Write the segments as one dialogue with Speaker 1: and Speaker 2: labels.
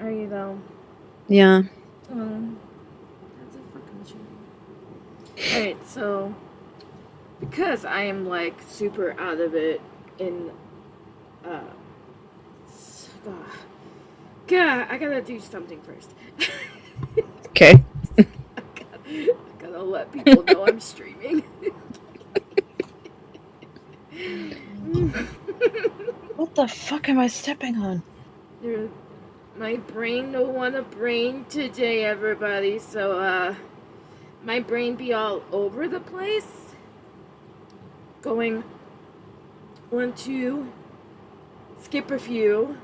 Speaker 1: Are you though?
Speaker 2: Yeah.
Speaker 1: That's a fucking shame. Alright, so because I am like super out of it in God, I gotta do something first.
Speaker 2: Okay.
Speaker 1: I gotta let people know I'm streaming.
Speaker 2: What the fuck am I stepping on?
Speaker 1: My brain don't want a brain today, everybody. So, my brain be all over the place. Going 1, 2, skip a few.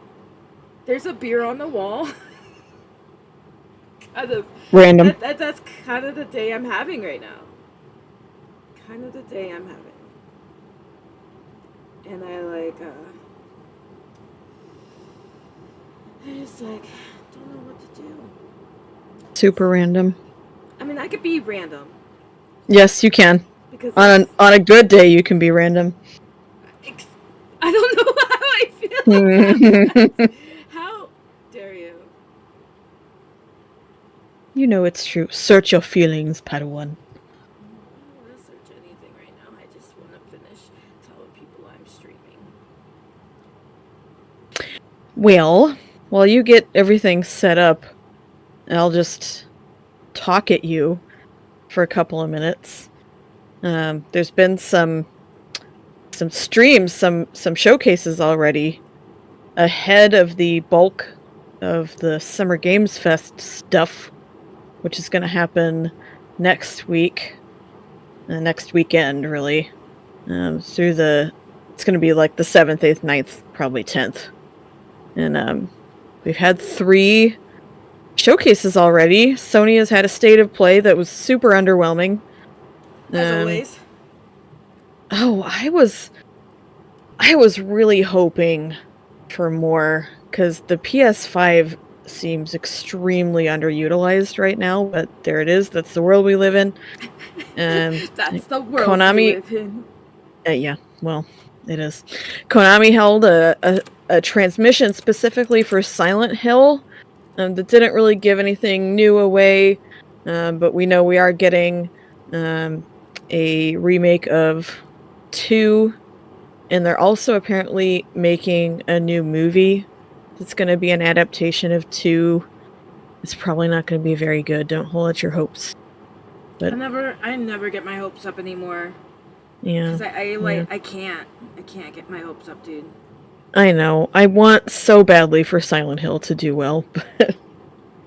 Speaker 1: There's a beer on the wall. Kind of
Speaker 2: Random.
Speaker 1: that's kind of the day I'm having right now. Kind of the day I'm having. And I just like don't know what to do.
Speaker 2: Super random.
Speaker 1: I mean, I could be random
Speaker 2: Yes, you can.
Speaker 1: because
Speaker 2: On a good day, you can be random.
Speaker 1: I don't know how I feel about that. How dare you?
Speaker 2: You know it's true. Search your feelings, Padawan.
Speaker 1: I don't want to search anything right now. I just want to finish telling people I'm streaming.
Speaker 2: Well, while you get everything set up, I'll just talk at you for a couple of minutes. There's been some streams, some showcases already ahead of the bulk of the Summer Games Fest stuff, which is going to happen next week, next weekend, really. It's going to be like the 7th, 8th, 9th, probably 10th. And we've had 3 showcases already. Sony has had a state of play that was super underwhelming.
Speaker 1: As always.
Speaker 2: Oh, I was really hoping for more, because the PS5 seems extremely underutilized right now, but there it is. That's the world we live in.
Speaker 1: That's the world
Speaker 2: Konami,
Speaker 1: we live in.
Speaker 2: Yeah, well, it is. Konami held a transmission specifically for Silent Hill that didn't really give anything new away, but we know we are getting a remake of 2, and they're also apparently making a new movie that's going to be an adaptation of 2. It's probably not going to be very good. Don't hold out your hopes. But
Speaker 1: I never get my hopes up anymore.
Speaker 2: Yeah.
Speaker 1: Because I can't get my hopes up, dude.
Speaker 2: I know. I want so badly for Silent Hill to do well, but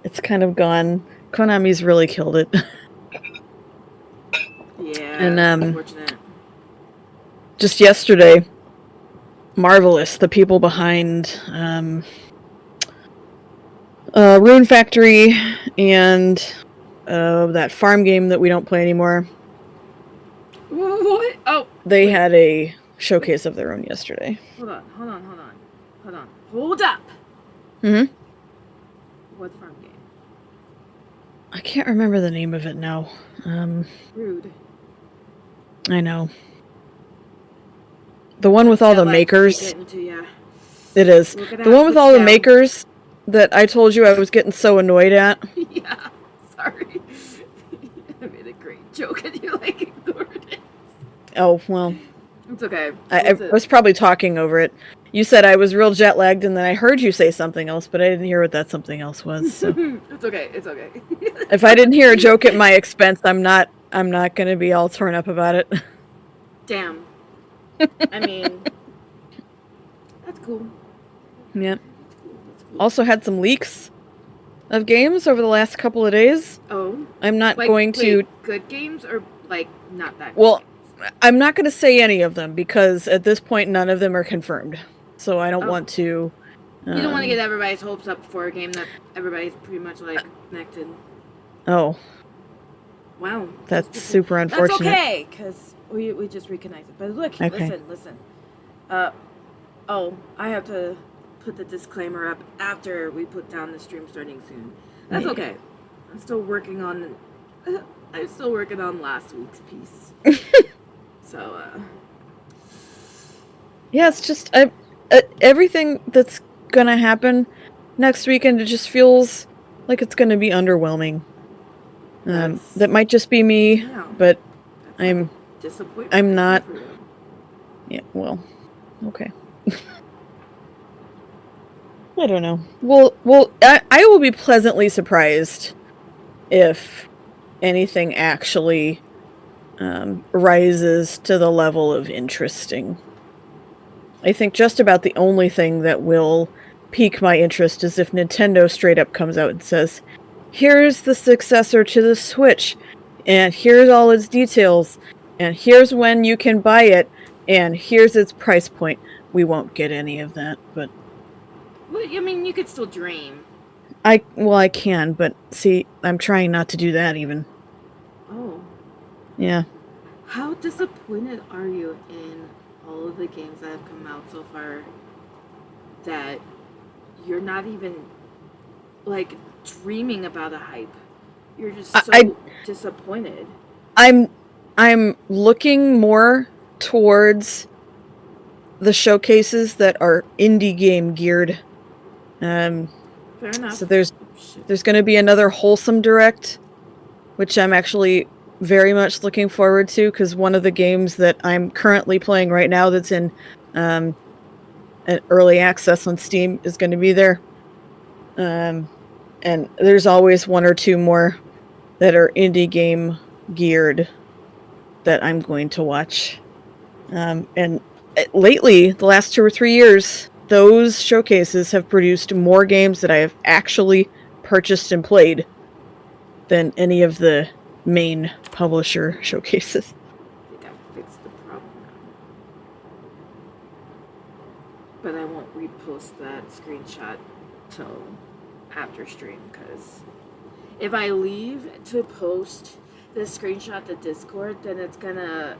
Speaker 2: it's kind of gone. Konami's really killed it.
Speaker 1: Yeah,
Speaker 2: and
Speaker 1: unfortunate.
Speaker 2: Just yesterday, Marvelous, the people behind Rune Factory and that farm game that we don't play anymore.
Speaker 1: What? Oh,
Speaker 2: they had a showcase of their own yesterday.
Speaker 1: Hold on. Hold up.
Speaker 2: Mm-hmm.
Speaker 1: What farm game?
Speaker 2: I can't remember the name of it now.
Speaker 1: Rude.
Speaker 2: I know. The one with all the makers. It is. The one with all the makers that I told you I was getting so annoyed at.
Speaker 1: Yeah, sorry. I made a great joke and you ignored it.
Speaker 2: Oh, well.
Speaker 1: It's okay.
Speaker 2: I was probably talking over it. You said I was real jet lagged, and then I heard you say something else, but I didn't hear what that something else was. So.
Speaker 1: It's okay.
Speaker 2: If I didn't hear a joke at my expense, I'm not going to be all torn up about it.
Speaker 1: Damn. I mean, that's cool.
Speaker 2: Yeah. That's cool. Also had some leaks of games over the last couple of days.
Speaker 1: Oh.
Speaker 2: I'm not going to.
Speaker 1: Good games or not that.
Speaker 2: Well, games? I'm not going to say any of them because at this point none of them are confirmed. So I don't want to.
Speaker 1: You don't want to get everybody's hopes up for a game that everybody's pretty much connected. Oh. Wow.
Speaker 2: That's super unfortunate.
Speaker 1: That's okay, because we just reconnected. But look, okay. Listen. I have to put the disclaimer up after we put down the stream starting soon. That's okay. I'm still working on last week's piece. So, yeah,
Speaker 2: it's just everything that's gonna happen next weekend it just feels like it's going to be underwhelming. That might just be me, but I'm not. Yeah, well, okay. I don't know. Well, I will be pleasantly surprised if anything actually rises to the level of interesting. I think just about the only thing that will pique my interest is if Nintendo straight up comes out and says, here's the successor to the Switch, and here's all its details, and here's when you can buy it, and here's its price point. We won't get any of that, but...
Speaker 1: Well, I mean, you could still dream.
Speaker 2: I can, but see, I'm trying not to do that even.
Speaker 1: Oh.
Speaker 2: Yeah.
Speaker 1: How disappointed are you in all of the games that have come out so far that you're not even, like, dreaming about a hype? You're just so disappointed.
Speaker 2: I'm looking more towards the showcases that are indie game geared.
Speaker 1: Fair enough.
Speaker 2: So there's going to be another Wholesome Direct, which I'm actually very much looking forward to, because one of the games that I'm currently playing right now that's in an early access on Steam is going to be there. And there's always one or two more that are indie game geared that I'm going to watch. And lately, the last 2 or 3 years, those showcases have produced more games that I have actually purchased and played than any of the main publisher showcases.
Speaker 1: I think I fixed the problem now. But I won't repost that screenshot till after stream, because if I leave to post the screenshot to Discord, then it's gonna...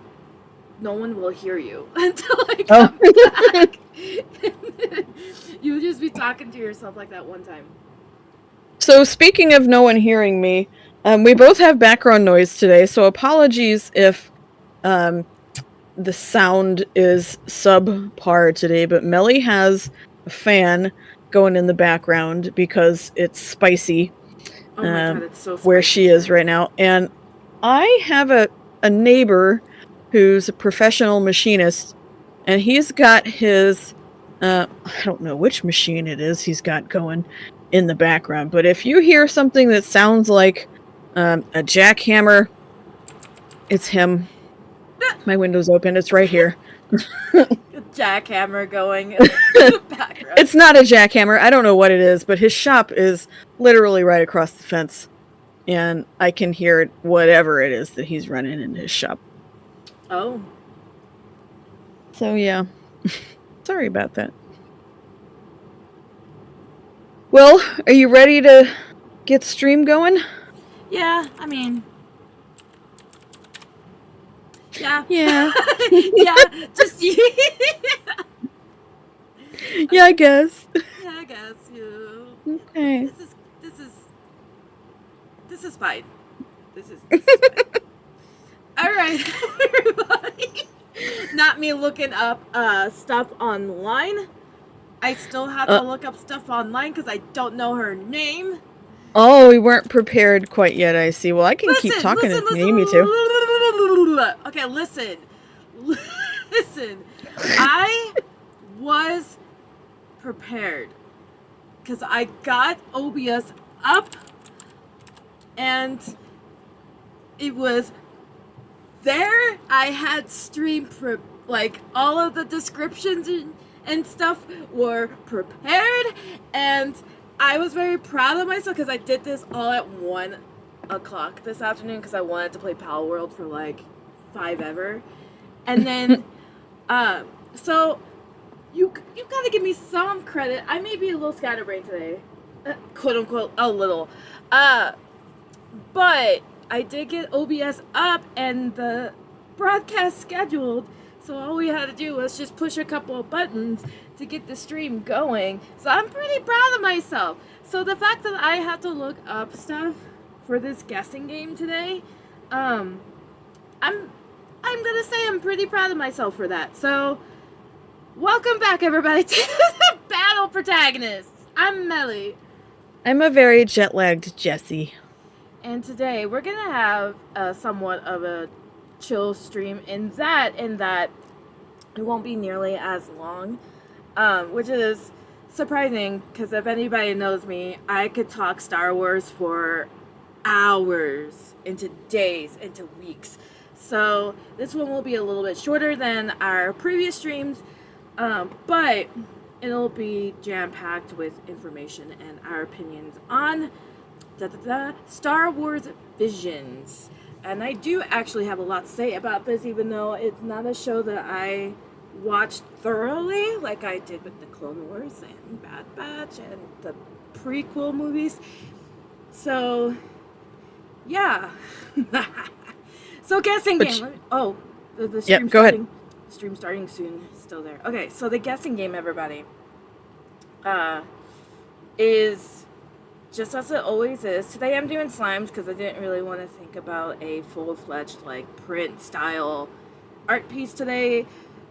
Speaker 1: No one will hear you until I come back. You'll just be talking to yourself like that one time.
Speaker 2: So speaking of no one hearing me, we both have background noise today, so apologies if the sound is subpar today, but Melly has a fan going in the background because it's spicy.
Speaker 1: Oh my God, it's so spicy
Speaker 2: where she is right now. And I have a neighbor who's a professional machinist, and he's got his, I don't know which machine it is he's got going in the background, but if you hear something that sounds like a jackhammer, it's him. My window's open, it's right here.
Speaker 1: A jackhammer going in the background.
Speaker 2: It's not a jackhammer, I don't know what it is, but his shop is literally right across the fence, and I can hear whatever it is that he's running in his shop.
Speaker 1: Oh.
Speaker 2: So, yeah. Sorry about that. Well, are you ready to get stream going?
Speaker 1: Yeah, I mean... Yeah.
Speaker 2: Yeah.
Speaker 1: Yeah, just... Yeah,
Speaker 2: Yeah, I guess.
Speaker 1: I guess, yeah.
Speaker 2: Okay.
Speaker 1: This is fine. This is fine. Alright, everybody. Not me looking up stuff online. I still have to look up stuff online because I don't know her name.
Speaker 2: Oh, we weren't prepared quite yet, I see. Well, I can keep talking if you need me to.
Speaker 1: Okay, listen. Listen. I was prepared because I got OBS up and it was there. I had stream like all of the descriptions and stuff were prepared, and I was very proud of myself because I did this all at 1 o'clock this afternoon because I wanted to play Pal World for like 5 ever. And then so you gotta give me some credit. I may be a little scatterbrained today, quote unquote, a little, but I did get OBS up and the broadcast scheduled, so all we had to do was just push a couple of buttons to get the stream going. So I'm pretty proud of myself. So the fact that I had to look up stuff for this guessing game today, I'm gonna say I'm pretty proud of myself for that. So welcome back, everybody, to the Battle Protagonists. I'm Melly.
Speaker 2: I'm a very jet-lagged Jessie.
Speaker 1: And today we're gonna have somewhat of a chill stream in that it won't be nearly as long, which is surprising because if anybody knows me, I could talk Star Wars for hours, into days, into weeks. So this one will be a little bit shorter than our previous streams, but it'll be jam-packed with information and our opinions on Star Wars Visions. And I do actually have a lot to say about this, even though it's not a show that I watched thoroughly, like I did with the Clone Wars and Bad Batch and the prequel movies. So, yeah. So, guessing game. The stream
Speaker 2: go ahead.
Speaker 1: Stream starting soon. Still there. Okay, so the guessing game, everybody, is just as it always is. Today I'm doing slimes because I didn't really want to think about a full-fledged like print style art piece today,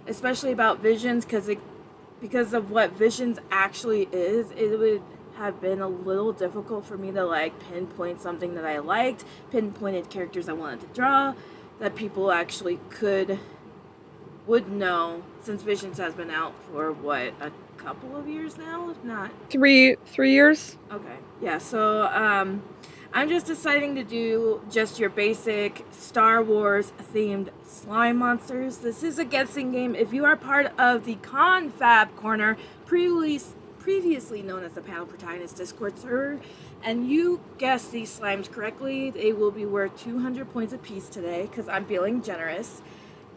Speaker 1: especially about Visions, because of what Visions actually is. It would have been a little difficult for me to like pinpoint something that I liked, pinpointed characters I wanted to draw that people actually would know, since Visions has been out for what, a couple of years now, if not
Speaker 2: 3 years.
Speaker 1: Okay, yeah, so I'm just deciding to do just your basic Star Wars themed slime monsters. This is a guessing game. If you are part of the Confab Corner, previously known as the Panel Protagonist Discord server, and you guess these slimes correctly, they will be worth 200 points apiece today because I'm feeling generous.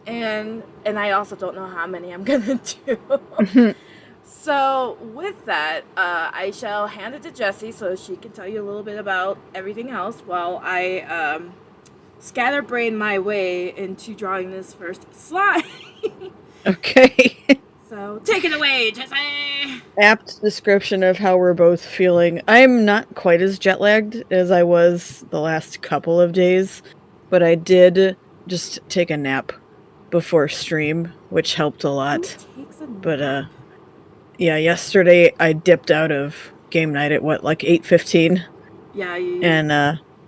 Speaker 1: And I also don't know how many I'm gonna do. So with that, I shall hand it to Jessie so she can tell you a little bit about everything else while I scatterbrain my way into drawing this first slime.
Speaker 2: Okay.
Speaker 1: So take it away, Jessie!
Speaker 2: Apt description of how we're both feeling. I'm not quite as jet-lagged as I was the last couple of days, but I did just take a nap before stream, which helped a lot.
Speaker 1: Who takes a nap?
Speaker 2: But yeah, yesterday I dipped out of game night at what, like 8:15,
Speaker 1: Yeah,
Speaker 2: and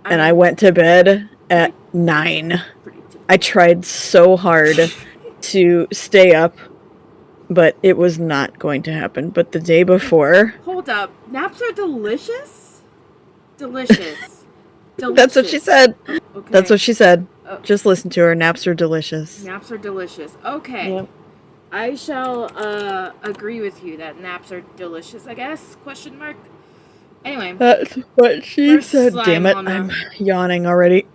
Speaker 2: I went to bed at 9. I tried so hard to stay up, but it was not going to happen. But the day before,
Speaker 1: Hold up, naps are delicious? Delicious.
Speaker 2: that's what she said.
Speaker 1: Okay.
Speaker 2: That's what she said.
Speaker 1: Oh.
Speaker 2: Just listen to her. Naps are delicious.
Speaker 1: Naps are delicious. Okay.
Speaker 2: Yep.
Speaker 1: I shall agree with you that naps are delicious, I guess? Question mark. Anyway.
Speaker 2: That's what she
Speaker 1: First
Speaker 2: said.
Speaker 1: slime
Speaker 2: Damn it,
Speaker 1: on
Speaker 2: I'm
Speaker 1: the-
Speaker 2: yawning already.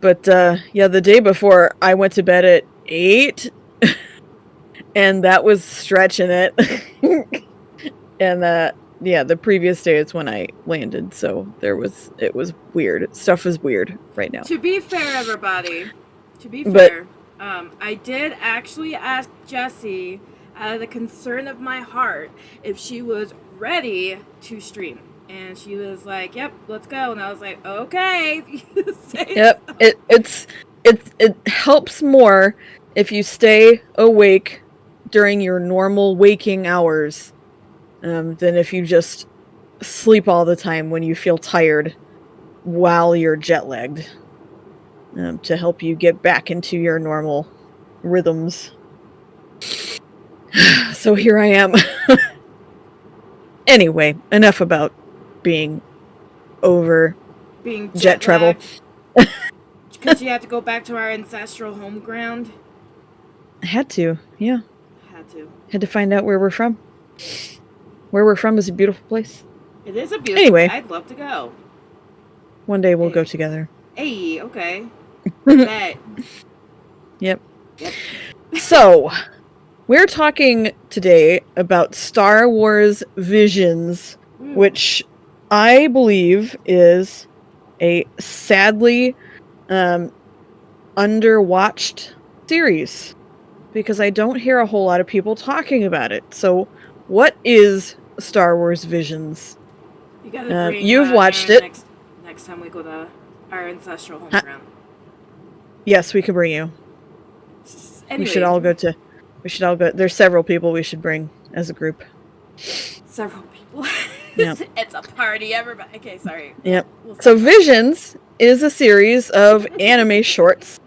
Speaker 2: But yeah, the day before I went to bed at 8, and that was stretching it. And yeah, the previous day is when I landed, so it was weird. Stuff is weird right now.
Speaker 1: To be fair, everybody,
Speaker 2: But-
Speaker 1: I did actually ask Jessie, out of the concern of my heart, if she was ready to stream. And she was like, "Yep, let's go." And I was like, "Okay."
Speaker 2: Yep. It helps more if you stay awake during your normal waking hours than if you just sleep all the time when you feel tired while you're jet lagged. To help you get back into your normal rhythms. So here I am. Anyway, enough about being over
Speaker 1: Being
Speaker 2: jet travel.
Speaker 1: Because you had to go back to our ancestral home ground.
Speaker 2: I had to, yeah.
Speaker 1: Had
Speaker 2: to find out where we're from. Where we're from is a beautiful place.
Speaker 1: It is a beautiful.
Speaker 2: Anyway.
Speaker 1: I'd love to go.
Speaker 2: One day we'll go together.
Speaker 1: Hey, okay. Bet.
Speaker 2: Yep. So, we're talking today about Star Wars Visions, which I believe is a sadly underwatched series, because I don't hear a whole lot of people talking about it. So, what is Star Wars Visions?
Speaker 1: You gotta bring,
Speaker 2: you've watched it.
Speaker 1: Next time we go to our ancestral home ground.
Speaker 2: Yes, we can bring you.
Speaker 1: Anyway,
Speaker 2: We should all go. There's several people we should bring as a group.
Speaker 1: several people.
Speaker 2: Yep.
Speaker 1: It's a party, everybody. Okay, sorry.
Speaker 2: Yep.
Speaker 1: We'll
Speaker 2: So Visions is a series of anime shorts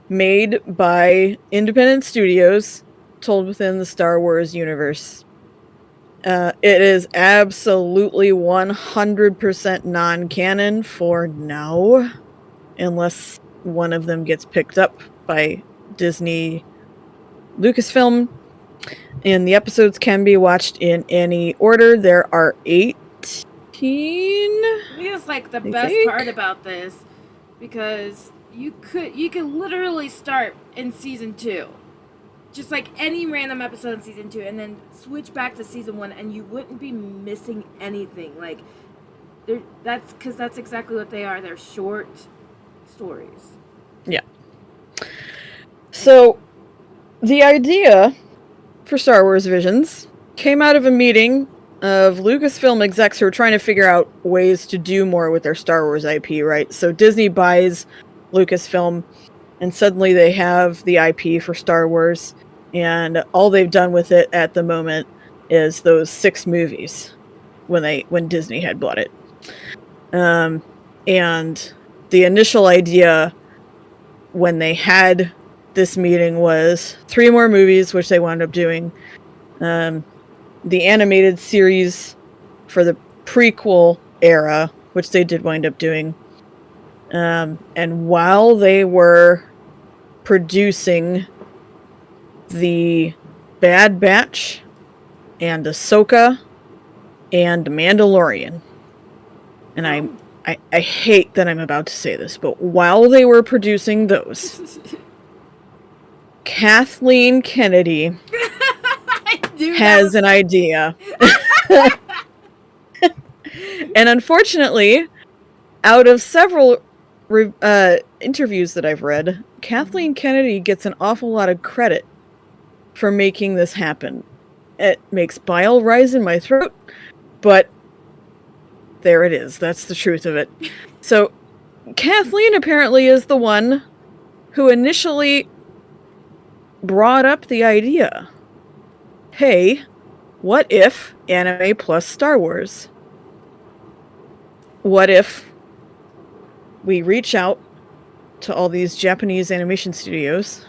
Speaker 2: made by independent studios told within the Star Wars universe. It is absolutely 100% non-canon for now, unless one of them gets picked up by Disney Lucasfilm. And the episodes can be watched in any order. There are 18.
Speaker 1: Here's like the
Speaker 2: I
Speaker 1: best
Speaker 2: think.
Speaker 1: part about this, because you could literally start in season 2. Just like any random episode in season 2, and then switch back to season 1, and you wouldn't be missing anything. Like, that's exactly what they are. They're short stories.
Speaker 2: Yeah. So, the idea for Star Wars Visions came out of a meeting of Lucasfilm execs who are trying to figure out ways to do more with their Star Wars IP, right? So Disney buys Lucasfilm, and suddenly they have the IP for Star Wars, and all they've done with it at the moment is those 6 movies when Disney had bought it. And the initial idea when they had this meeting was 3 more movies, which they wound up doing. The animated series for the prequel era, which they did wind up doing. And while they were producing the Bad Batch and Ahsoka and Mandalorian, and I hate that I'm about to say this, but while they were producing those, Kathleen Kennedy has an idea. And unfortunately, out of several interviews that I've read, Kathleen Kennedy gets an awful lot of credit for making this happen. It makes bile rise in my throat, but there it is. That's the truth of it. So, Kathleen apparently is the one who initially brought up the idea. Hey, what if anime plus Star Wars? What if we reach out to all these Japanese animation studios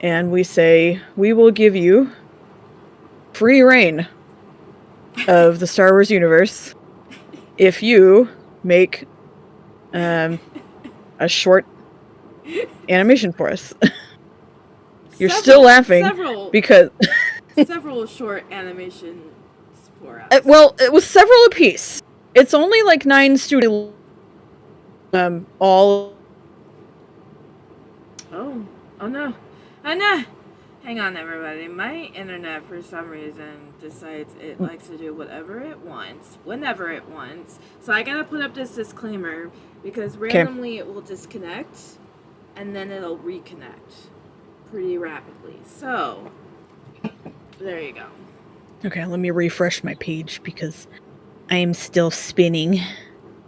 Speaker 2: and we say, we will give you free reign of the Star Wars universe if you make a short animation for us. You're still laughing because
Speaker 1: several short animations for us.
Speaker 2: Well, it was several apiece. It's only like 9 studio. All.
Speaker 1: Oh no! Oh no! Hang on, everybody. My internet, for some reason, decides it likes to do whatever it wants, whenever it wants. So I gotta put up this disclaimer because randomly it will disconnect, and then it'll reconnect pretty rapidly. So there you go.
Speaker 2: Okay, let me refresh my page because I am still spinning.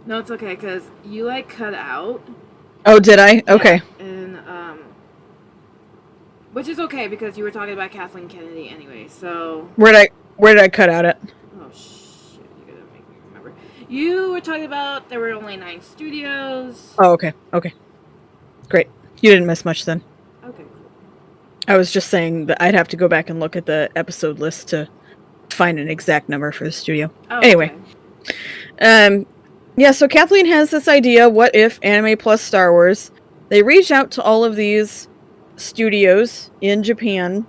Speaker 1: No, it's okay because you cut out.
Speaker 2: Oh, did I? Okay.
Speaker 1: Yeah, and which is okay because you were talking about Kathleen Kennedy anyway. So
Speaker 2: where did I cut out at?
Speaker 1: Oh shit! You gotta make me remember. You were talking about there were only 9 studios.
Speaker 2: Oh, okay. Okay. Great. You didn't miss much then.
Speaker 1: Okay, cool.
Speaker 2: I was just saying that I'd have to go back and look at the episode list to find an exact number for the studio.
Speaker 1: Oh,
Speaker 2: anyway.
Speaker 1: Okay.
Speaker 2: Yeah, so Kathleen has this idea, what if anime plus Star Wars? They reach out to all of these studios in Japan.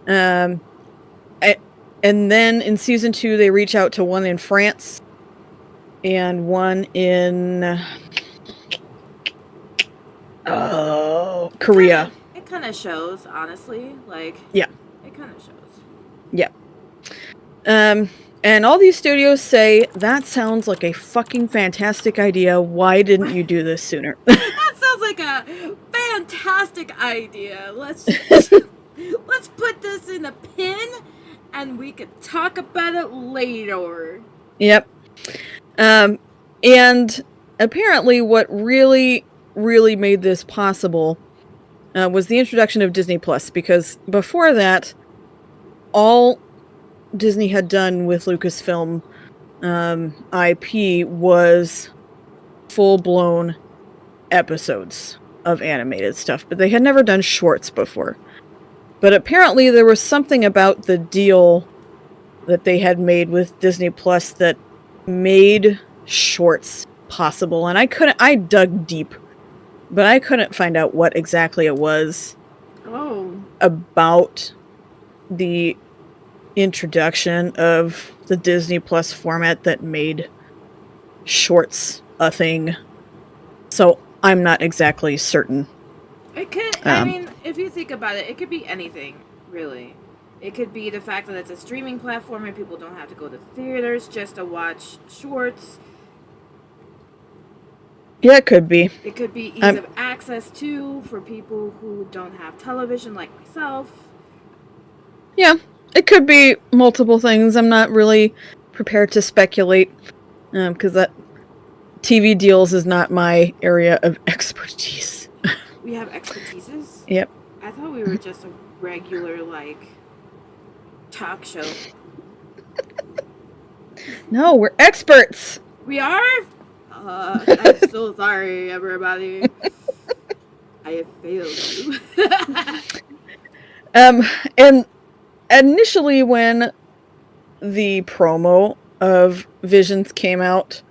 Speaker 2: And then in season 2, they reach out to one in France and one in Korea.
Speaker 1: It kind of shows, honestly.
Speaker 2: Yeah.
Speaker 1: It kind of shows.
Speaker 2: Yeah. And all these studios say, that sounds like a fucking fantastic idea. Why didn't you do this sooner?
Speaker 1: That sounds like a fantastic idea. Let's put this in a pin, and we could talk about it later.
Speaker 2: Yep. And apparently what really, really made this possible was the introduction of Disney Plus, because before that, all Disney had done with Lucasfilm IP was full-blown episodes of animated stuff, but they had never done shorts before. But apparently there was something about the deal that they had made with Disney Plus that made shorts possible. And I dug deep, but I couldn't find out what exactly it was about the introduction of the Disney Plus format that made shorts a thing. So I'm not exactly certain.
Speaker 1: It could, I mean, if you think about it, it could be anything, really. It could be the fact that it's a streaming platform and people don't have to go to theaters just to watch shorts.
Speaker 2: Yeah, it could be.
Speaker 1: It could be ease of access, too, for people who don't have television, like myself.
Speaker 2: Yeah, it could be multiple things. I'm not really prepared to speculate, because that TV deals is not my area of expertise.
Speaker 1: We have expertises?
Speaker 2: Yep.
Speaker 1: I thought we were just a regular, like, talk show.
Speaker 2: No, we're experts!
Speaker 1: We are? I'm so sorry, everybody. I have failed you.
Speaker 2: And initially when the promo of Visions came out,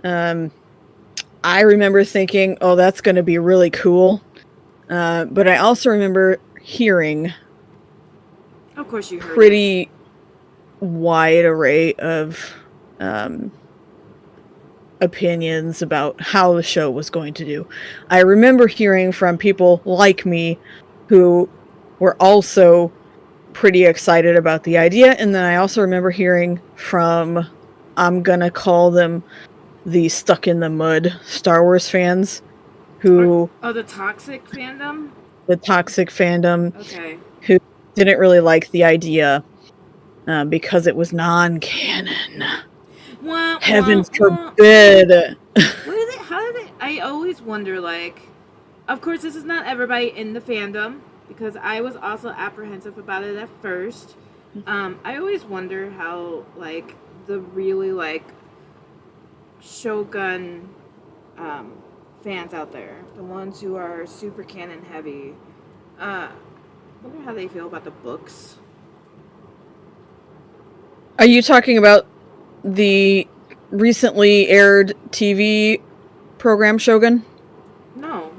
Speaker 2: I remember thinking, oh, that's going to be really cool. But I also remember hearing
Speaker 1: of course you heard
Speaker 2: pretty wide array of opinions about how the show was going to do. I remember hearing from people like me who were also pretty excited about the idea, and then I also remember hearing from, I'm gonna call them the stuck in the mud Star Wars fans who...
Speaker 1: Oh, the toxic fandom?
Speaker 2: The toxic fandom.
Speaker 1: Okay.
Speaker 2: Who didn't really like the idea because it was non-canon. Heaven forbid.
Speaker 1: How did it... I always wonder, like... Of course, this is not everybody in the fandom, because I was also apprehensive about it at first. I always wonder how, like, the really, like, Shogun fans out there, the ones who are super canon heavy, wonder how they feel about the books.
Speaker 2: Are you talking about the recently aired TV program Shogun?
Speaker 1: No,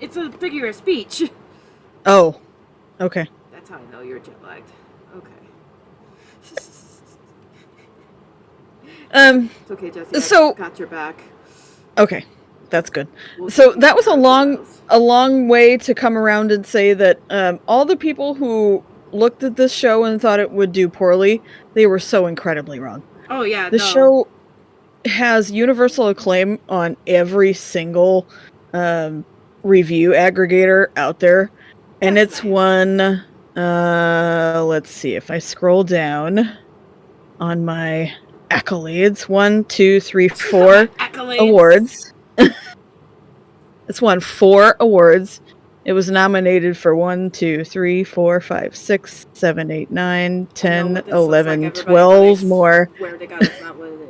Speaker 1: it's a figure of speech.
Speaker 2: Oh, okay.
Speaker 1: That's how I know you're jet lagged. Okay. It's okay, Jesse.
Speaker 2: So,
Speaker 1: I got your back.
Speaker 2: Okay, that's good. So that was a long way to come around and say that all the people who looked at this show and thought it would do poorly, they were so incredibly wrong.
Speaker 1: Oh yeah,
Speaker 2: the show has universal acclaim on every single review aggregator out there, and it's won. Let's see if I scroll down on my accolades. 1, 2, 3, 4 awards. It's won 4 awards. It was nominated for 1, 2, 3, 4, 5, 6, 7, 8, 9, 10, 11, 12 more.
Speaker 1: Swear to God, it's not what it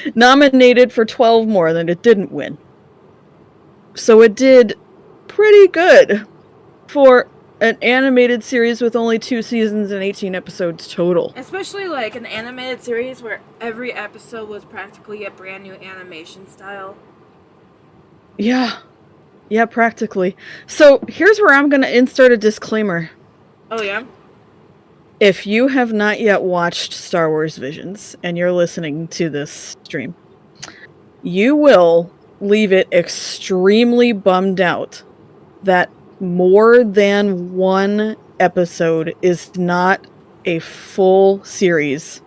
Speaker 1: is.
Speaker 2: Nominated for 12 more, then it didn't win. So it did pretty good for an animated series with only 2 seasons and 18 episodes total.
Speaker 1: Especially like an animated series where every episode was practically a brand new animation style.
Speaker 2: Yeah. Yeah, practically. So here's where I'm going to insert a disclaimer.
Speaker 1: Oh, yeah?
Speaker 2: If you have not yet watched Star Wars Visions and you're listening to this stream, you will leave it extremely bummed out that more than one episode is not a full series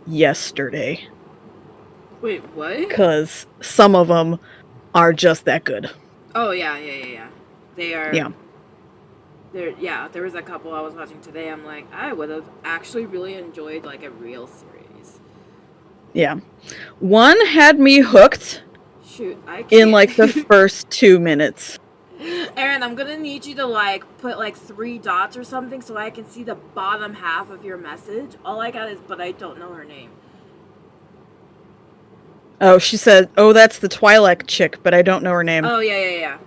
Speaker 2: yesterday.
Speaker 1: Wait, what?
Speaker 2: Because some of them are just that good.
Speaker 1: Oh, yeah. They are...
Speaker 2: Yeah.
Speaker 1: There was a couple I was watching today. I'm like, I would have actually really enjoyed, like, a real series.
Speaker 2: Yeah. One had me hooked.
Speaker 1: Shoot, I can't.
Speaker 2: In, like, the first 2 minutes.
Speaker 1: Aaron, I'm gonna need you to like put like 3 dots or something so I can see the bottom half of your message. All I got is, but I don't know her name.
Speaker 2: Oh, she said, "Oh, that's the Twi'lek chick, but I don't know her name."
Speaker 1: Oh yeah.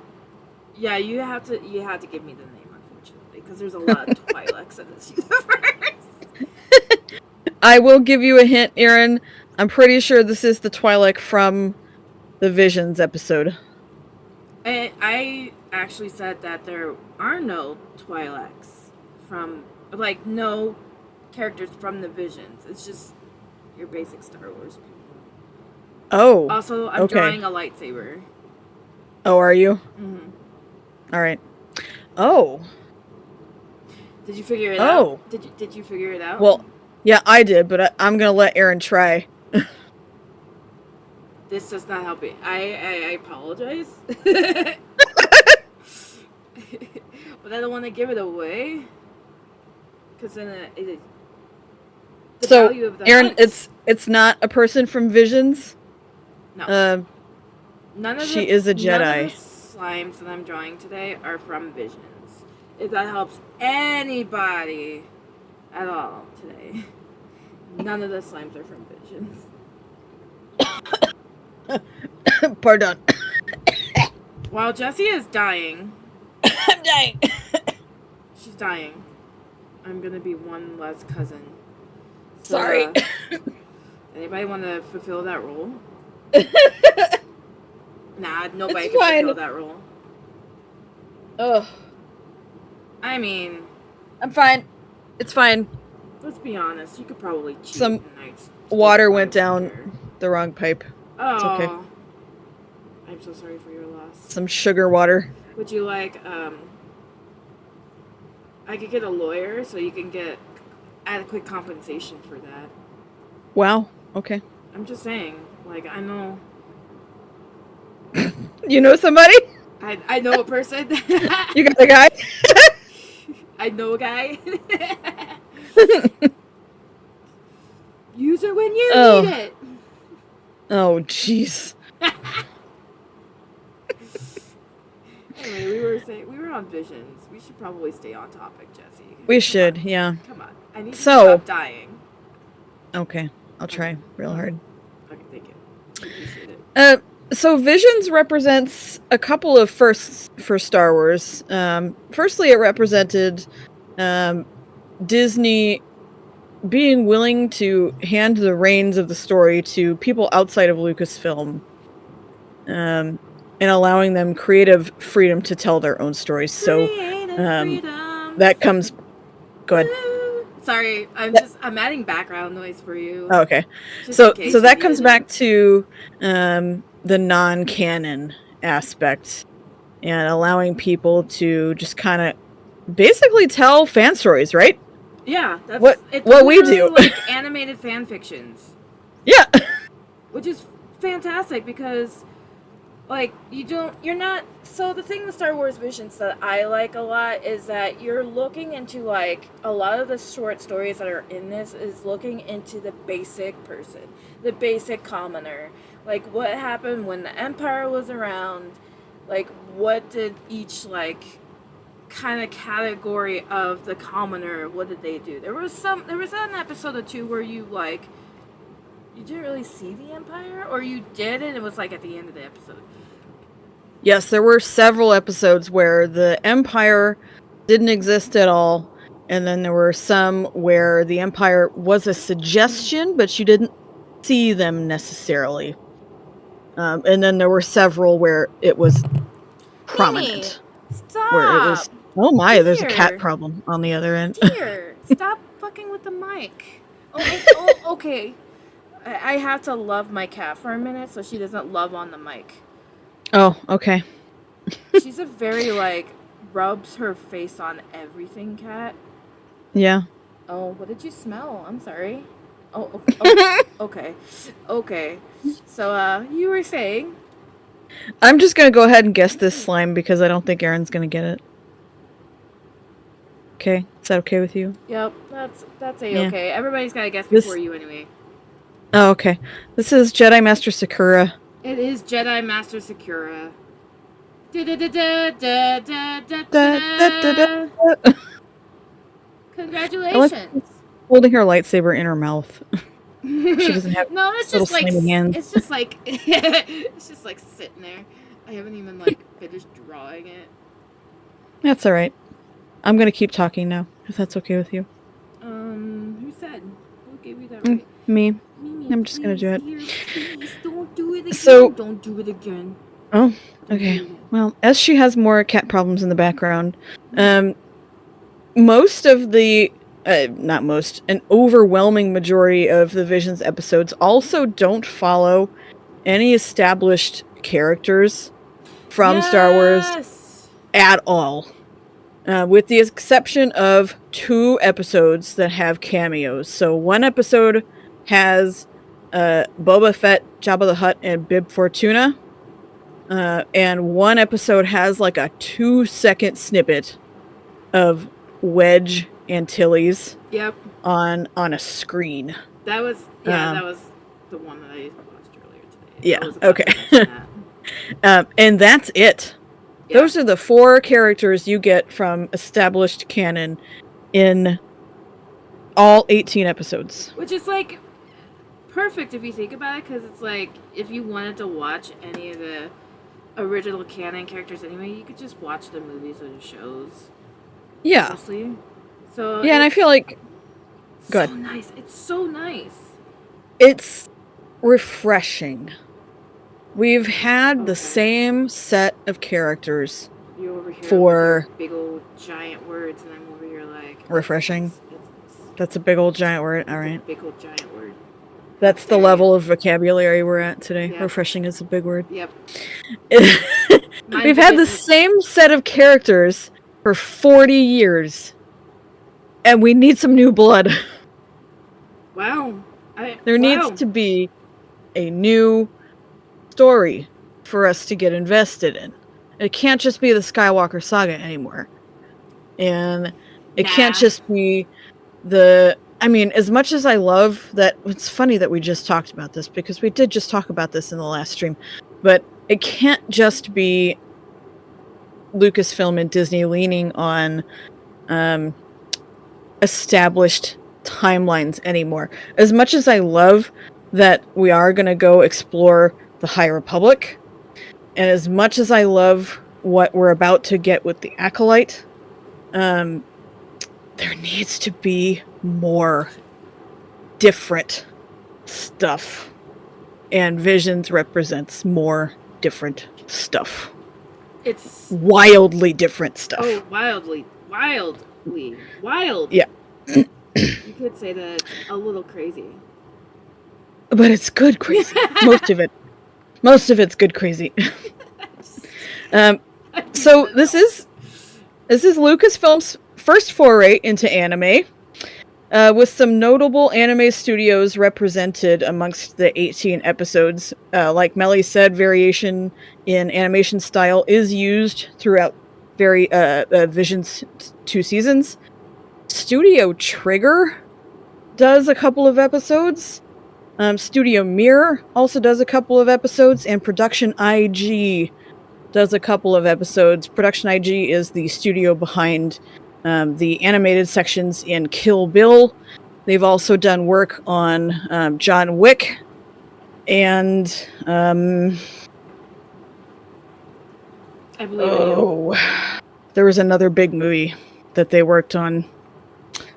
Speaker 1: Yeah, you have to give me the name, unfortunately, because there's a lot of Twi'leks in this universe.
Speaker 2: I will give you a hint, Aaron. I'm pretty sure this is the Twi'lek from the Visions episode.
Speaker 1: I actually said that there are no Twi'leks from, like, no characters from the Visions. It's just your basic Star Wars people.
Speaker 2: Oh.
Speaker 1: Also, I'm drawing a lightsaber.
Speaker 2: Oh, are you?
Speaker 1: Mm-hmm.
Speaker 2: All right. Oh.
Speaker 1: Did you figure it out? Did you figure it out?
Speaker 2: Well, yeah, I did, but I'm gonna let Aaron try.
Speaker 1: This does not help me. I apologize. But I don't want to give it away. Because then the
Speaker 2: so,
Speaker 1: value of the
Speaker 2: Aaron,
Speaker 1: hunt.
Speaker 2: it's not a person from Visions.
Speaker 1: No.
Speaker 2: She is a Jedi.
Speaker 1: None of the slimes that I'm drawing today are from Visions. If that helps anybody at all today. None of the slimes are from Visions.
Speaker 2: Pardon.
Speaker 1: While Jessie is dying.
Speaker 2: I'm dying.
Speaker 1: She's dying. I'm gonna be one less cousin. So,
Speaker 2: Sorry.
Speaker 1: Anybody want to fulfill that role? Nah, nobody
Speaker 2: It's
Speaker 1: can
Speaker 2: fine.
Speaker 1: fulfill that role.
Speaker 2: Ugh.
Speaker 1: I mean,
Speaker 2: I'm fine. It's fine.
Speaker 1: let's be honest. You could probably cheat.
Speaker 2: Some
Speaker 1: Nights.
Speaker 2: water went down the wrong pipe.
Speaker 1: Oh,
Speaker 2: It's okay.
Speaker 1: I'm so sorry for your loss.
Speaker 2: Some sugar water.
Speaker 1: Would you like? I could get a lawyer so you can get adequate compensation for that.
Speaker 2: Wow. Okay.
Speaker 1: I'm just saying. Like, I know.
Speaker 2: You know somebody?
Speaker 1: I know a person.
Speaker 2: You got a guy?
Speaker 1: I know a guy. Use it when you need it.
Speaker 2: Oh, jeez.
Speaker 1: Anyway, we were on Visions. We should probably stay on topic, Jessie.
Speaker 2: We should, yeah.
Speaker 1: Come on. I need to
Speaker 2: So-
Speaker 1: stop dying.
Speaker 2: Okay. I'll try real hard.
Speaker 1: Okay, thank you. I appreciate it.
Speaker 2: So Visions represents a couple of firsts for Star Wars. Firstly, it represented Disney being willing to hand the reins of the story to people outside of Lucasfilm, and allowing them creative freedom to tell their own stories. So
Speaker 1: Freedom.
Speaker 2: that comes. Go ahead.
Speaker 1: Sorry, I'm adding background noise for you.
Speaker 2: Oh, okay.
Speaker 1: Just
Speaker 2: So
Speaker 1: in case
Speaker 2: that
Speaker 1: you
Speaker 2: comes
Speaker 1: needed it.
Speaker 2: back to the non-canon aspect and allowing people to just kind of basically tell fan stories, right?
Speaker 1: Yeah, that's
Speaker 2: What we do.
Speaker 1: literally like animated fan fictions,
Speaker 2: Yeah.
Speaker 1: which is fantastic because, like, you're not. So the thing with Star Wars Visions that I like a lot is that you're looking into, like, a lot of the short stories that are in this is looking into the basic person, the basic commoner. Like, what happened when the Empire was around? Like, what did each, like, kind of category of the commoner, what did they do? There was an episode or two where you didn't really see the Empire, or you did and it was like at the end of the episode.
Speaker 2: Yes, there were several episodes where the Empire didn't exist at all, and then there were some where the Empire was a suggestion, but you didn't see them necessarily. And then there were several where it was prominent.
Speaker 1: Stop!
Speaker 2: Where it was, oh my, there's a cat
Speaker 1: Dear.
Speaker 2: problem on the other end.
Speaker 1: Dear, stop fucking with the mic. Okay. I have to love my cat for a minute so she doesn't love on the mic.
Speaker 2: Oh, okay.
Speaker 1: She's a very, like, rubs her face on everything cat.
Speaker 2: Yeah.
Speaker 1: Oh, what did you smell? I'm sorry. Oh, okay. Okay. So, you were saying?
Speaker 2: I'm just gonna go ahead and guess this slime because I don't think Aaron's gonna get it. Okay, is that okay with you?
Speaker 1: Yep, that's A-okay.
Speaker 2: Yeah.
Speaker 1: Everybody's gotta guess
Speaker 2: This-
Speaker 1: before you anyway.
Speaker 2: Oh, okay. This is Jedi Master Sakura.
Speaker 1: It is Jedi Master Sakura. Da-da-da-da-da-da-da-da. Congratulations.
Speaker 2: Holding her lightsaber in her mouth. She doesn't have
Speaker 1: No, it's
Speaker 2: little
Speaker 1: just like
Speaker 2: slimy hands.
Speaker 1: it's just like it's just like sitting there. I haven't even like finished drawing it.
Speaker 2: That's all right. I'm gonna keep talking now, if that's okay with you.
Speaker 1: Who said? Who gave you that right?
Speaker 2: Me.
Speaker 1: Mimi,
Speaker 2: I'm just gonna do it.
Speaker 1: Please, don't do it again.
Speaker 2: So-
Speaker 1: Don't do it again.
Speaker 2: Oh,
Speaker 1: Don't
Speaker 2: okay.
Speaker 1: do it again.
Speaker 2: Well, as she has more cat problems in the background, most of the, not most, an overwhelming majority of the Visions episodes also don't follow any established characters from Star Wars
Speaker 1: Yes!
Speaker 2: at all. With the exception of 2 episodes that have cameos. So one episode has Boba Fett, Jabba the Hutt, and Bib Fortuna. And one episode has like a 2-second snippet of Wedge Antilles
Speaker 1: Yep.
Speaker 2: on a screen.
Speaker 1: That was that was the one that I watched earlier today.
Speaker 2: Yeah,
Speaker 1: I was about to
Speaker 2: okay.
Speaker 1: mention that.
Speaker 2: And that's it.
Speaker 1: Yeah.
Speaker 2: Those are the 4 characters you get from established canon in all 18 episodes.
Speaker 1: Which is like perfect if you think about it, because it's like if you wanted to watch any of the original canon characters anyway, you could just watch the movies or the shows.
Speaker 2: Yeah.
Speaker 1: Mostly. So
Speaker 2: Yeah, and I feel like
Speaker 1: it's
Speaker 2: Good.
Speaker 1: so nice. It's so nice.
Speaker 2: it's refreshing. We've had the
Speaker 1: Okay.
Speaker 2: same set of characters.
Speaker 1: You over here
Speaker 2: For-
Speaker 1: with your big old giant words, and I'm over here like
Speaker 2: Refreshing.
Speaker 1: It's
Speaker 2: That's a big old giant word. All
Speaker 1: a
Speaker 2: right.
Speaker 1: big old giant word.
Speaker 2: That's the level of vocabulary we're at today.
Speaker 1: Yeah.
Speaker 2: Refreshing is a big word.
Speaker 1: Yep.
Speaker 2: We've had the same set of characters for 40 years. And we need some new blood.
Speaker 1: Wow.
Speaker 2: There needs to be a new story for us to get invested in. It can't just be the Skywalker saga anymore. And it can't
Speaker 1: Nah.
Speaker 2: just be the... I mean, as much as I love that... It's funny that we just talked about this, because we did just talk about this in the last stream. But it can't just be Lucasfilm and Disney leaning on established timelines anymore. As much as I love that we are going to go explore the High Republic, and as much as I love what we're about to get with the Acolyte, there needs to be more different stuff. And Visions represents more different stuff.
Speaker 1: It's
Speaker 2: Wildly different stuff.
Speaker 1: wildly. Wild.
Speaker 2: Yeah.
Speaker 1: You could say that it's a little crazy.
Speaker 2: But it's good crazy. Most of it. Most of it's good crazy. So this is Lucasfilm's first foray into anime, with some notable anime studios represented amongst the 18 episodes. Like Melly said, variation in animation style is used throughout Vision's 2 seasons. Studio Trigger does a couple of episodes. Studio Mirror also does a couple of episodes, and Production IG does a couple of episodes. Production IG is the studio behind the animated sections in Kill Bill. They've also done work on John Wick, and
Speaker 1: I believe you.
Speaker 2: There was another big movie that they worked on.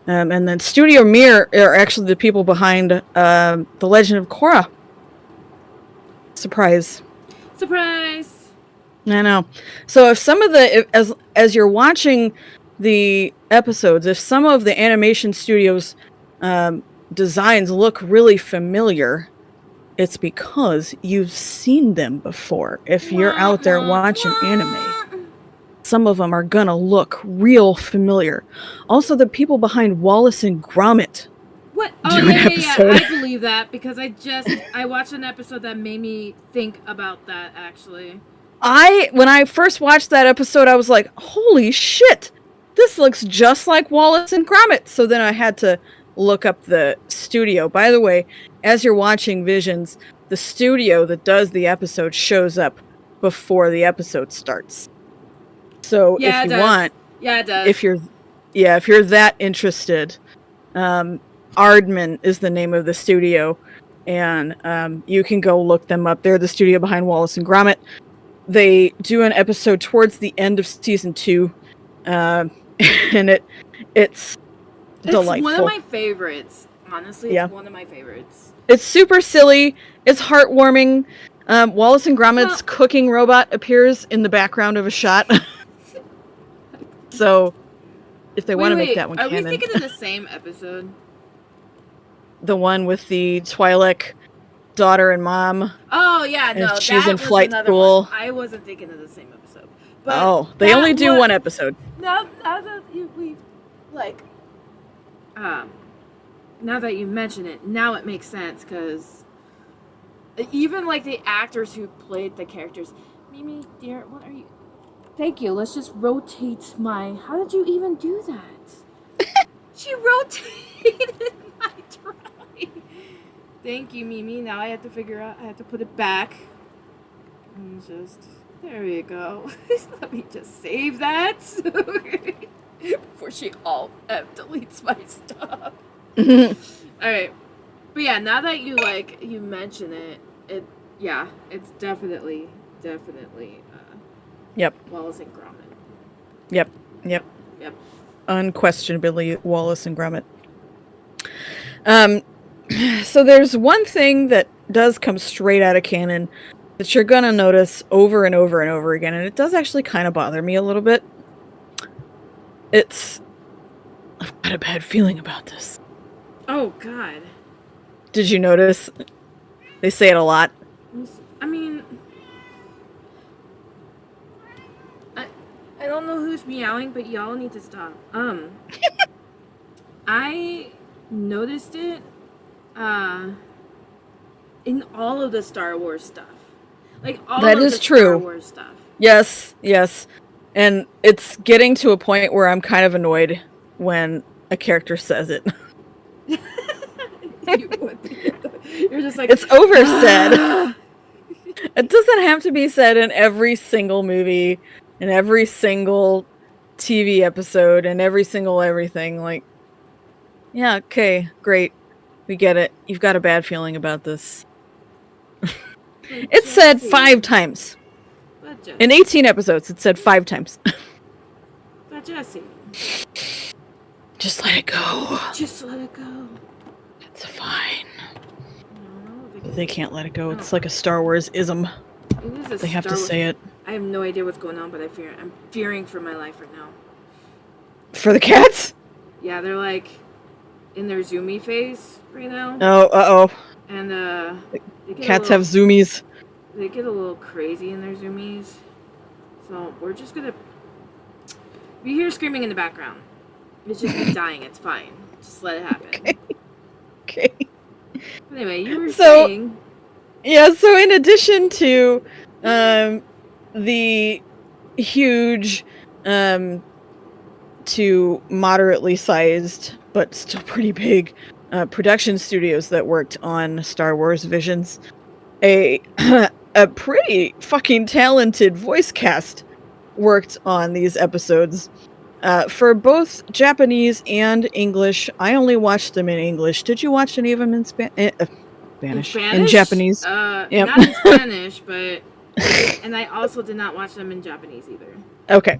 Speaker 2: And then Studio Mirror are actually the people behind The Legend of Korra. Surprise.
Speaker 1: Surprise!
Speaker 2: I know. So if some of the as you're watching the episodes, if some of the animation studios designs look really familiar, it's because you've seen them before. If you're out there watching anime, some of them are gonna look real familiar. Also, the people behind Wallace and Gromit.
Speaker 1: What?
Speaker 2: Do
Speaker 1: Oh
Speaker 2: an
Speaker 1: yeah.
Speaker 2: episode.
Speaker 1: I believe that because I watched an episode that made me think about that actually.
Speaker 2: When I first watched that episode, I was like, holy shit, this looks just like Wallace and Gromit. So then I had to look up the studio. By the way, as you're watching Visions, the studio that does the episode shows up before the episode starts. So
Speaker 1: Yeah,
Speaker 2: if
Speaker 1: it
Speaker 2: you
Speaker 1: does.
Speaker 2: want,
Speaker 1: Yeah, it does.
Speaker 2: if you're that interested, Aardman is the name of the studio, and you can go look them up. They're the studio behind Wallace and Gromit. They do an episode towards the end of season 2, and it's delightful.
Speaker 1: It's one of my favorites. Honestly, it's
Speaker 2: Yeah.
Speaker 1: one of my favorites.
Speaker 2: It's super silly. It's heartwarming. Wallace and Gromit's cooking robot appears in the background of a shot. So, if they want to make that one
Speaker 1: are
Speaker 2: canon,
Speaker 1: we thinking of the same episode?
Speaker 2: the one with the Twi'lek daughter and mom.
Speaker 1: Oh yeah,
Speaker 2: And
Speaker 1: no,
Speaker 2: she's
Speaker 1: that
Speaker 2: in
Speaker 1: was
Speaker 2: flight
Speaker 1: another
Speaker 2: school.
Speaker 1: one. I wasn't thinking of the same episode. But
Speaker 2: Oh, they
Speaker 1: that
Speaker 2: only do
Speaker 1: one-
Speaker 2: one episode.
Speaker 1: Now that we like, now that you mention it, now it makes sense because even like the actors who played the characters, Mimi, dear, what are you? Thank you. Let's just rotate my. How did you even do that? She rotated my drawing. Thank you, Mimi. Now I have to figure out. I have to put it back. And just there we go. Let me just save that before she deletes my stuff. All right, but yeah, now that you mention it, it's definitely.
Speaker 2: Yep.
Speaker 1: Wallace and Gromit.
Speaker 2: Yep.
Speaker 1: Yep.
Speaker 2: Unquestionably Wallace and Gromit. So there's one thing that does come straight out of canon that you're gonna notice over and over and over again, and it does actually kind of bother me a little bit. I've got a bad feeling about this.
Speaker 1: Oh God.
Speaker 2: Did you notice? They say it a lot.
Speaker 1: I mean, I don't know who's meowing, but y'all need to stop. I noticed it in all of the Star Wars stuff. Like all
Speaker 2: That
Speaker 1: of
Speaker 2: is
Speaker 1: the
Speaker 2: true.
Speaker 1: Star Wars stuff.
Speaker 2: Yes. And it's getting to a point where I'm kind of annoyed when a character says it.
Speaker 1: You would be. You're just like,
Speaker 2: It's oversaid. It doesn't have to be said in every single movie, in every single TV episode, and every single everything. Like, yeah, okay, great. We get it. You've got a bad feeling about this. It's said 5 times.
Speaker 1: But Jesse,
Speaker 2: In 18 episodes, it's said 5 times.
Speaker 1: but Jesse,
Speaker 2: Just let it go.
Speaker 1: just let it go.
Speaker 2: It's fine.
Speaker 1: No, because
Speaker 2: They can't let it go. It's like a Star Wars ism.
Speaker 1: it is a
Speaker 2: They have to
Speaker 1: Star Wars-
Speaker 2: say it.
Speaker 1: I have no idea what's going on, but I'm fearing for my life right now.
Speaker 2: For the cats?
Speaker 1: Yeah, they're like in their zoomy phase right now,
Speaker 2: Oh, uh-oh.
Speaker 1: and they get
Speaker 2: Cats have zoomies.
Speaker 1: they get a little crazy in their zoomies. So we're just gonna. If you hear screaming in the background, it's just me dying. It's fine. Just let it happen.
Speaker 2: Okay.
Speaker 1: But anyway, you were
Speaker 2: So-
Speaker 1: saying.
Speaker 2: Yeah, so in addition to the huge to moderately sized but still pretty big production studios that worked on Star Wars Visions, a pretty fucking talented voice cast worked on these episodes for both Japanese and English. I only watched them in English. Did you watch any of them in Spanish? In Japanese? Yep.
Speaker 1: Not in Spanish, but. And I also did not watch them in Japanese either.
Speaker 2: Okay.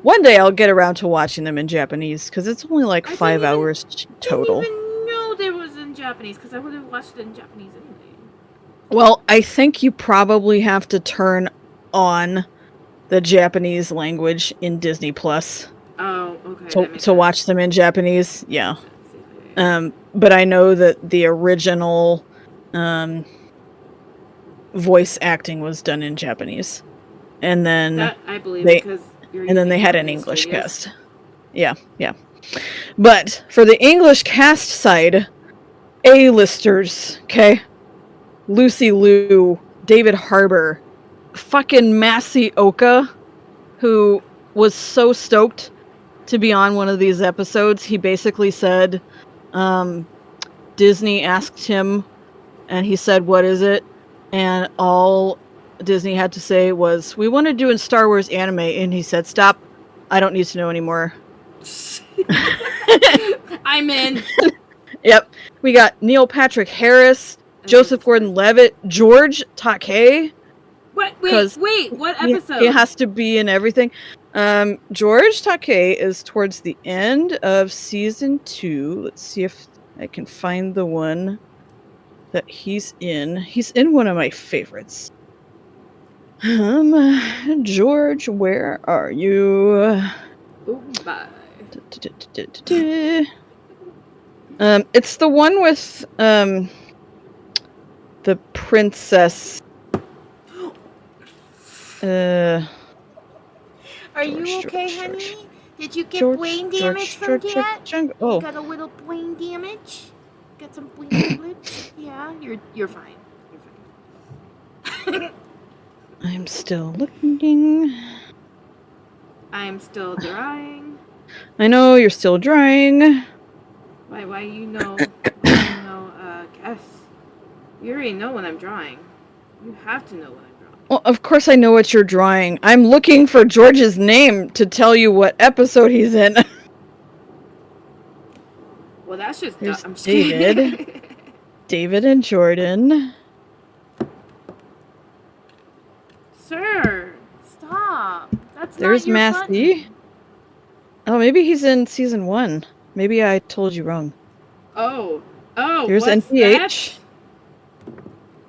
Speaker 2: One day I'll get around to watching them in Japanese because it's only like
Speaker 1: I didn't
Speaker 2: 5
Speaker 1: even-
Speaker 2: hours total.
Speaker 1: I didn't even know there was in Japanese because I would have watched it in Japanese anyway.
Speaker 2: Well, I think you probably have to turn on the Japanese language in Disney Plus
Speaker 1: Oh, okay. that
Speaker 2: to
Speaker 1: makes
Speaker 2: watch them in Japanese. Yeah.
Speaker 1: sense.
Speaker 2: But I know that the original voice acting was done in Japanese. And then
Speaker 1: That I believe
Speaker 2: they-
Speaker 1: because you're
Speaker 2: and then they
Speaker 1: using
Speaker 2: had an
Speaker 1: Japanese
Speaker 2: English
Speaker 1: studios.
Speaker 2: cast. Yeah. But for the English cast side, A-listers, okay? Lucy Liu, David Harbour, fucking Massey Oka, who was so stoked to be on one of these episodes. He basically said, Disney asked him, and he said, "What is it?" And all Disney had to say was, "We want to do in Star Wars anime," and he said, "Stop. I don't need to know anymore."
Speaker 1: I'm in.
Speaker 2: Yep. We got Neil Patrick Harris, Joseph Gordon-Levitt, George Takei.
Speaker 1: What?
Speaker 2: Because
Speaker 1: Wait. What episode?
Speaker 2: He has to be in everything. George Takei is towards the end of season 2. Let's see if I can find the one that he's in. He's in one of my favorites. George, where are you?
Speaker 1: Ooh, bye.
Speaker 2: It's the one with the princess.
Speaker 1: Are you okay, honey? Did you get brain damage from that?
Speaker 2: Oh,
Speaker 1: You got a little brain damage? Got some brain damage? Yeah, you're fine. You're fine.
Speaker 2: I'm still looking.
Speaker 1: I'm still drying.
Speaker 2: I know you're still drying.
Speaker 1: Why you know? Guess. You already know when I'm drawing. You have to know when I'm drawing.
Speaker 2: Well, of course I know what you're drawing. I'm looking for George's name to tell you what episode he's in.
Speaker 1: Well, that's just
Speaker 2: There's
Speaker 1: I'm just
Speaker 2: David.
Speaker 1: kidding.
Speaker 2: David and Jordan.
Speaker 1: Sir, stop. That's
Speaker 2: There's
Speaker 1: not your
Speaker 2: Masty.
Speaker 1: button.
Speaker 2: Oh, maybe he's in season 1. Maybe I told you wrong.
Speaker 1: Oh.
Speaker 2: There's
Speaker 1: What's
Speaker 2: NPH.
Speaker 1: that?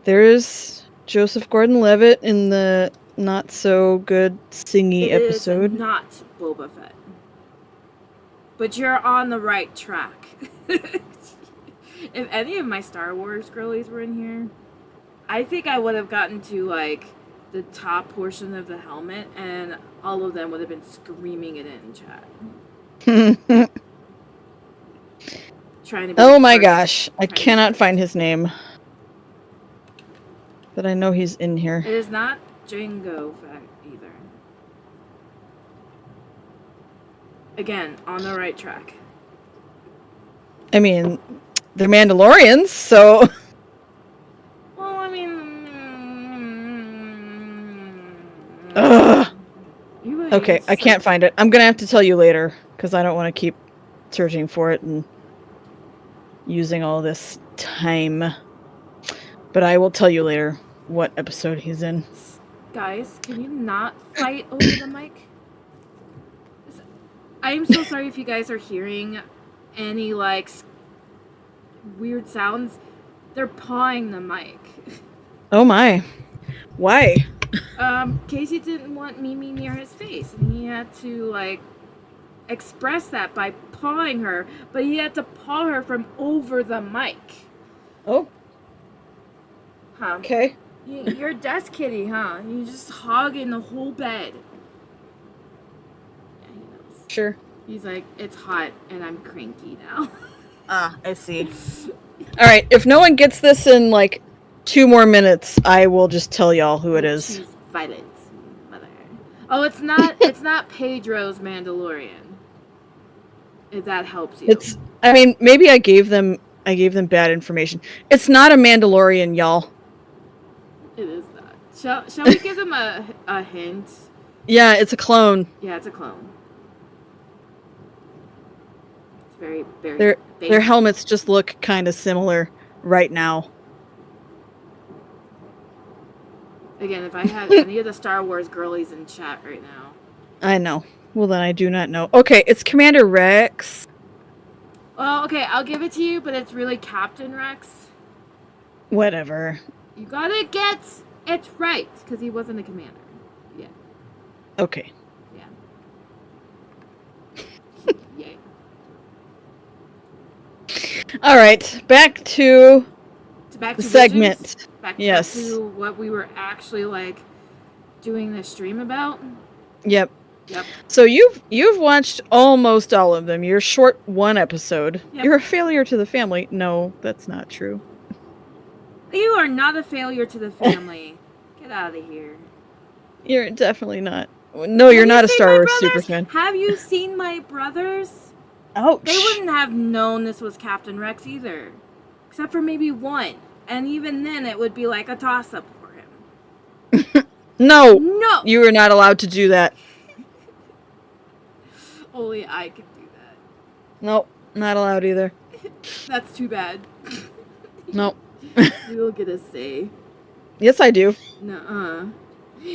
Speaker 2: There's Joseph Gordon-Levitt in the not so good singy episode.
Speaker 1: It is not Boba Fett. But you're on the right track. If any of my Star Wars girlies were in here, I think I would have gotten to like the top portion of the helmet and all of them would have been screaming it in chat. Trying to be
Speaker 2: Oh my
Speaker 1: first.
Speaker 2: gosh, I cannot find his name. But I know he's in here.
Speaker 1: It is not Jango Fett either. Again, on the right track.
Speaker 2: I mean, they're Mandalorians, so...
Speaker 1: Well, I mean...
Speaker 2: Ugh.
Speaker 1: You would
Speaker 2: Okay,
Speaker 1: use
Speaker 2: I can't find it. I'm gonna have to tell you later, because I don't want to keep searching for it and using all this time. But I will tell you later what episode he's in.
Speaker 1: Guys, can you not fight over the mic? I am so sorry if you guys are hearing any, like, weird sounds. They're pawing the mic.
Speaker 2: Oh my. Why?
Speaker 1: Casey didn't want Mimi near his face, and he had to, like, express that by pawing her, but he had to paw her from over the mic.
Speaker 2: Oh,
Speaker 1: Huh.
Speaker 2: okay.
Speaker 1: You're a desk kitty, huh? You just hogging the whole bed. Yeah, he knows.
Speaker 2: Sure.
Speaker 1: He's like, it's hot and I'm cranky now.
Speaker 2: Ah, I see. Alright, if no one gets this in, like, 2 more minutes, I will just tell y'all who it is.
Speaker 1: She's Violet's mother. Oh, it's not Pedro's Mandalorian. If that helps you.
Speaker 2: I mean, maybe I gave them bad information. It's not a Mandalorian, y'all.
Speaker 1: It is not. Shall we give them a hint?
Speaker 2: Yeah, it's a clone.
Speaker 1: Yeah, it's a clone. It's very, very
Speaker 2: Their
Speaker 1: basic.
Speaker 2: helmets just look kind of similar right now.
Speaker 1: Again, if I had any of the Star Wars girlies in chat right now.
Speaker 2: I know. Well, then I do not know. Okay, it's Commander Rex.
Speaker 1: Well, okay, I'll give it to you, but it's really Captain Rex.
Speaker 2: Whatever.
Speaker 1: You gotta get it right, because he wasn't a commander. Yeah.
Speaker 2: Okay.
Speaker 1: Yeah. Yay.
Speaker 2: All right, back to
Speaker 1: Back
Speaker 2: the
Speaker 1: to
Speaker 2: segment.
Speaker 1: Visions? Back
Speaker 2: Yes.
Speaker 1: to what we were actually, like, doing this stream about?
Speaker 2: Yep.
Speaker 1: Yep.
Speaker 2: So you've watched almost all of them. You're short 1 episode.
Speaker 1: Yep.
Speaker 2: You're a failure to the family. No, that's not true.
Speaker 1: You are not a failure to the family. Get out of here.
Speaker 2: You're definitely not. No, you're
Speaker 1: Have
Speaker 2: not
Speaker 1: you
Speaker 2: a
Speaker 1: seen
Speaker 2: Star
Speaker 1: my
Speaker 2: Wars
Speaker 1: brothers?
Speaker 2: superfan.
Speaker 1: Have you seen my brothers?
Speaker 2: Ouch.
Speaker 1: They wouldn't have known this was Captain Rex either. Except for maybe one. And even then, it would be like a toss-up for him.
Speaker 2: No,
Speaker 1: No!
Speaker 2: you are not allowed to do that.
Speaker 1: Only I can do that.
Speaker 2: Nope, not allowed either.
Speaker 1: That's too bad.
Speaker 2: Nope.
Speaker 1: You don't get a say.
Speaker 2: Yes, I do.
Speaker 1: Nuh-uh.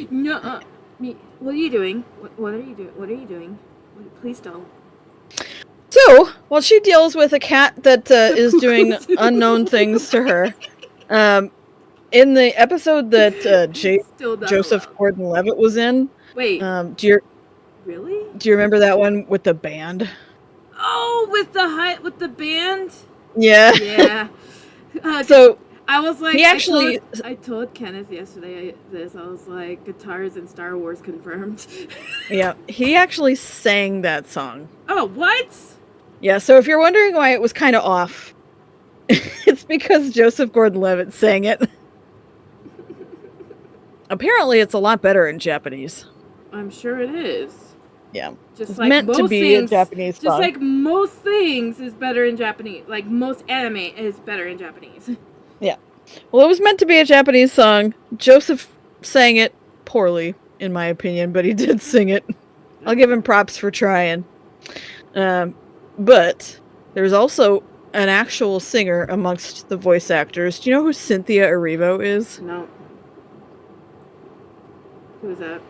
Speaker 1: Nuh-uh. What are you doing? What are you doing? What are you doing? Please don't.
Speaker 2: So, while she deals with a cat that is doing unknown things to her, in the episode that
Speaker 1: Still not
Speaker 2: Joseph
Speaker 1: allowed.
Speaker 2: Gordon-Levitt was in,
Speaker 1: Wait,
Speaker 2: do you
Speaker 1: really?
Speaker 2: remember that one with the band?
Speaker 1: Oh, with the band?
Speaker 2: Yeah.
Speaker 1: Yeah.
Speaker 2: So
Speaker 1: I was like,
Speaker 2: he actually,
Speaker 1: I told Kenneth yesterday this. I was like, guitars in Star Wars confirmed.
Speaker 2: yeah, he actually sang that song.
Speaker 1: Oh, what?
Speaker 2: Yeah. So if you're wondering why it was kind of off, it's because Joseph Gordon-Levitt sang it. Apparently, it's a lot better in Japanese.
Speaker 1: I'm sure it is.
Speaker 2: Yeah.
Speaker 1: Just
Speaker 2: It's
Speaker 1: like
Speaker 2: meant
Speaker 1: most
Speaker 2: to be
Speaker 1: things,
Speaker 2: a Japanese
Speaker 1: just
Speaker 2: song.
Speaker 1: like most things is better in Japanese. Like most anime is better in Japanese.
Speaker 2: Yeah. Well, it was meant to be a Japanese song. Joseph sang it poorly, in my opinion, but he did sing it. I'll give him props for trying. But there's also an actual singer amongst the voice actors. Do you know who Cynthia Erivo is?
Speaker 1: No. Who is that?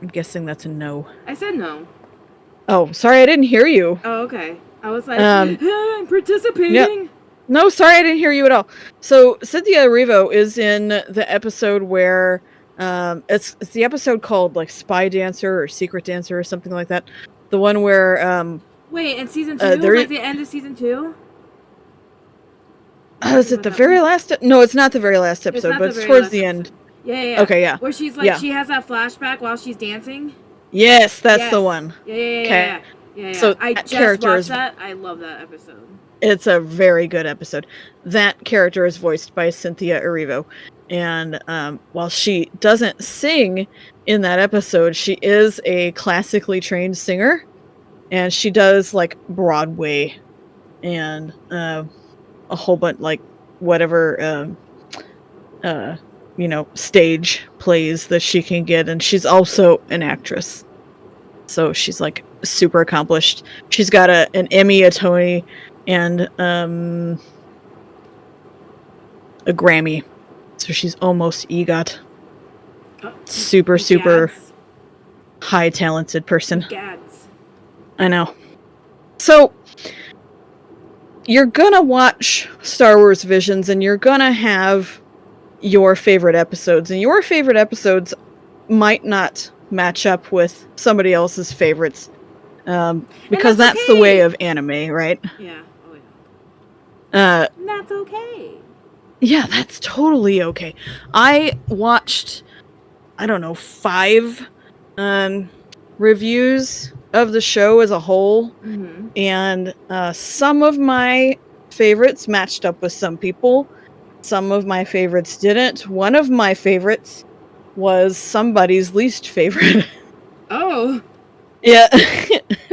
Speaker 2: I'm guessing that's a no.
Speaker 1: I said no.
Speaker 2: Oh, sorry, I didn't hear you.
Speaker 1: Oh, okay. I was like,
Speaker 2: Um,
Speaker 1: I'm participating.
Speaker 2: Yep. No, sorry, I didn't hear you at all. So Cynthia Erivo is in the episode where it's the episode called like Spy Dancer or Secret Dancer or something like that. The one where
Speaker 1: Wait, in season 2? Like the end of season 2?
Speaker 2: is it the very last? No, it's not the very last episode, but it's towards the end.
Speaker 1: Yeah.
Speaker 2: Okay, yeah.
Speaker 1: Where she's like, she has that flashback while she's dancing.
Speaker 2: Yes, that's the one.
Speaker 1: Yeah.
Speaker 2: So
Speaker 1: I
Speaker 2: that
Speaker 1: just
Speaker 2: character
Speaker 1: watched
Speaker 2: is
Speaker 1: that. I love that episode.
Speaker 2: It's a very good episode. That character is voiced by Cynthia Erivo. And while she doesn't sing in that episode, she is a classically trained singer. And she does like Broadway and a whole bunch, like whatever, stage plays that she can get. And she's also an actress. So she's like super accomplished. She's got an Emmy, a Tony, and a Grammy. So she's almost EGOT. Super high talented person.
Speaker 1: Gads.
Speaker 2: I know. So you're gonna watch Star Wars Visions and you're gonna have your favorite episodes, and your favorite episodes might not match up with somebody else's favorites. Because that's the way of anime, right?
Speaker 1: Yeah. Oh yeah. That's okay.
Speaker 2: Yeah, that's totally okay. I watched, I don't know, 5 reviews of the show as a whole, and some of my favorites matched up with some people. Some of my favorites didn't. One of my favorites was somebody's least favorite.
Speaker 1: Oh.
Speaker 2: Yeah,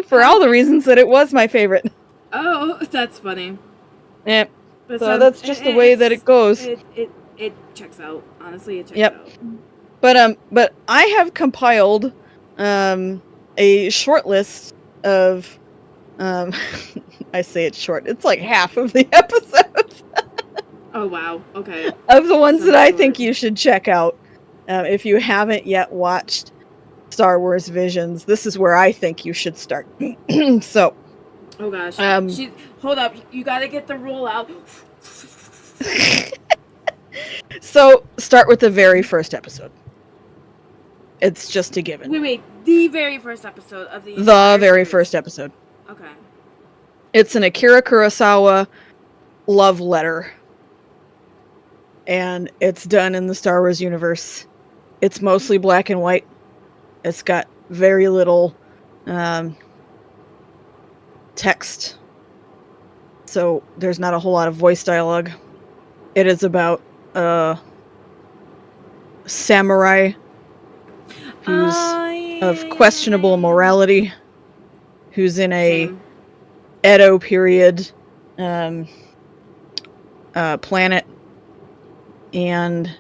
Speaker 2: for all the reasons that it was my favorite.
Speaker 1: Oh, that's funny.
Speaker 2: Yeah,
Speaker 1: But
Speaker 2: so that's just the way that it goes.
Speaker 1: It checks out. Honestly, it checks out.
Speaker 2: But I have compiled a short list of I say it's short. It's like half of the episodes.
Speaker 1: Oh wow. Okay.
Speaker 2: Of the ones that I think you should check out if you haven't yet watched Star Wars Visions. This is where I think you should start. So.
Speaker 1: Oh gosh. Hold up. You gotta get the roll out.
Speaker 2: So start with the very first episode. It's just a given.
Speaker 1: Wait. The very first episode of the
Speaker 2: very first episode.
Speaker 1: Okay.
Speaker 2: It's an Akira Kurosawa love letter. And it's done in the Star Wars universe. It's mostly black and white. It's got very little text. So there's not a whole lot of voice dialogue. It is about a samurai who's of questionable morality, who's in a Edo period planet, and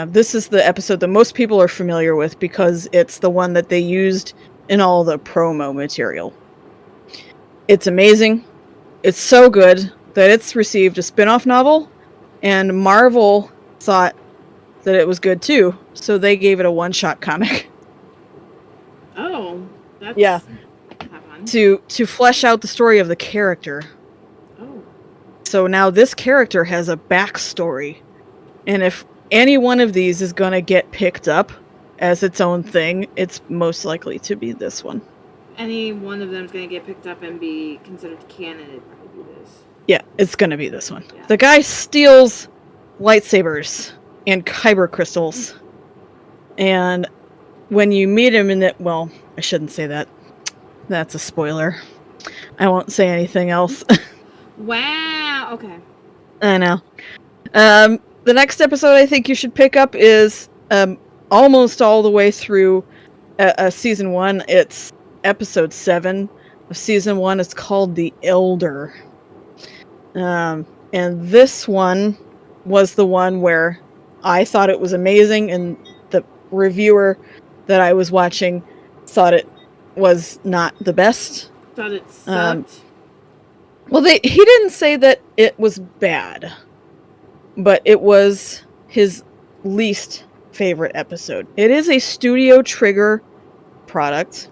Speaker 2: This is the episode that most people are familiar with because it's the one that they used in all the promo material. It's amazing. It's so good that it's received a spin-off novel, and Marvel thought that it was good too, so they gave it a one-shot comic.
Speaker 1: Oh, that's
Speaker 2: Yeah.
Speaker 1: fun.
Speaker 2: To flesh out the story of the character.
Speaker 1: Oh.
Speaker 2: So now this character has a backstory, and if any one of these is going to get picked up as its own thing, it's most likely to be this one.
Speaker 1: Any one of them is going to get picked up and be considered canon, it'd probably be this.
Speaker 2: Yeah, it's going to be this one.
Speaker 1: Yeah.
Speaker 2: The guy steals lightsabers and kyber crystals, and when you meet him in it, well, I shouldn't say that. That's a spoiler. I won't say anything else.
Speaker 1: Wow. Okay.
Speaker 2: I know. The next episode I think you should pick up is almost all the way through season 1. It's episode 7 of season 1. It's called The Elder. And this one was the one where I thought it was amazing, and the reviewer that I was watching thought it was not the best.
Speaker 1: Thought it sucked.
Speaker 2: Well, he didn't say that it was bad, but it was his least favorite episode. It is a Studio Trigger product.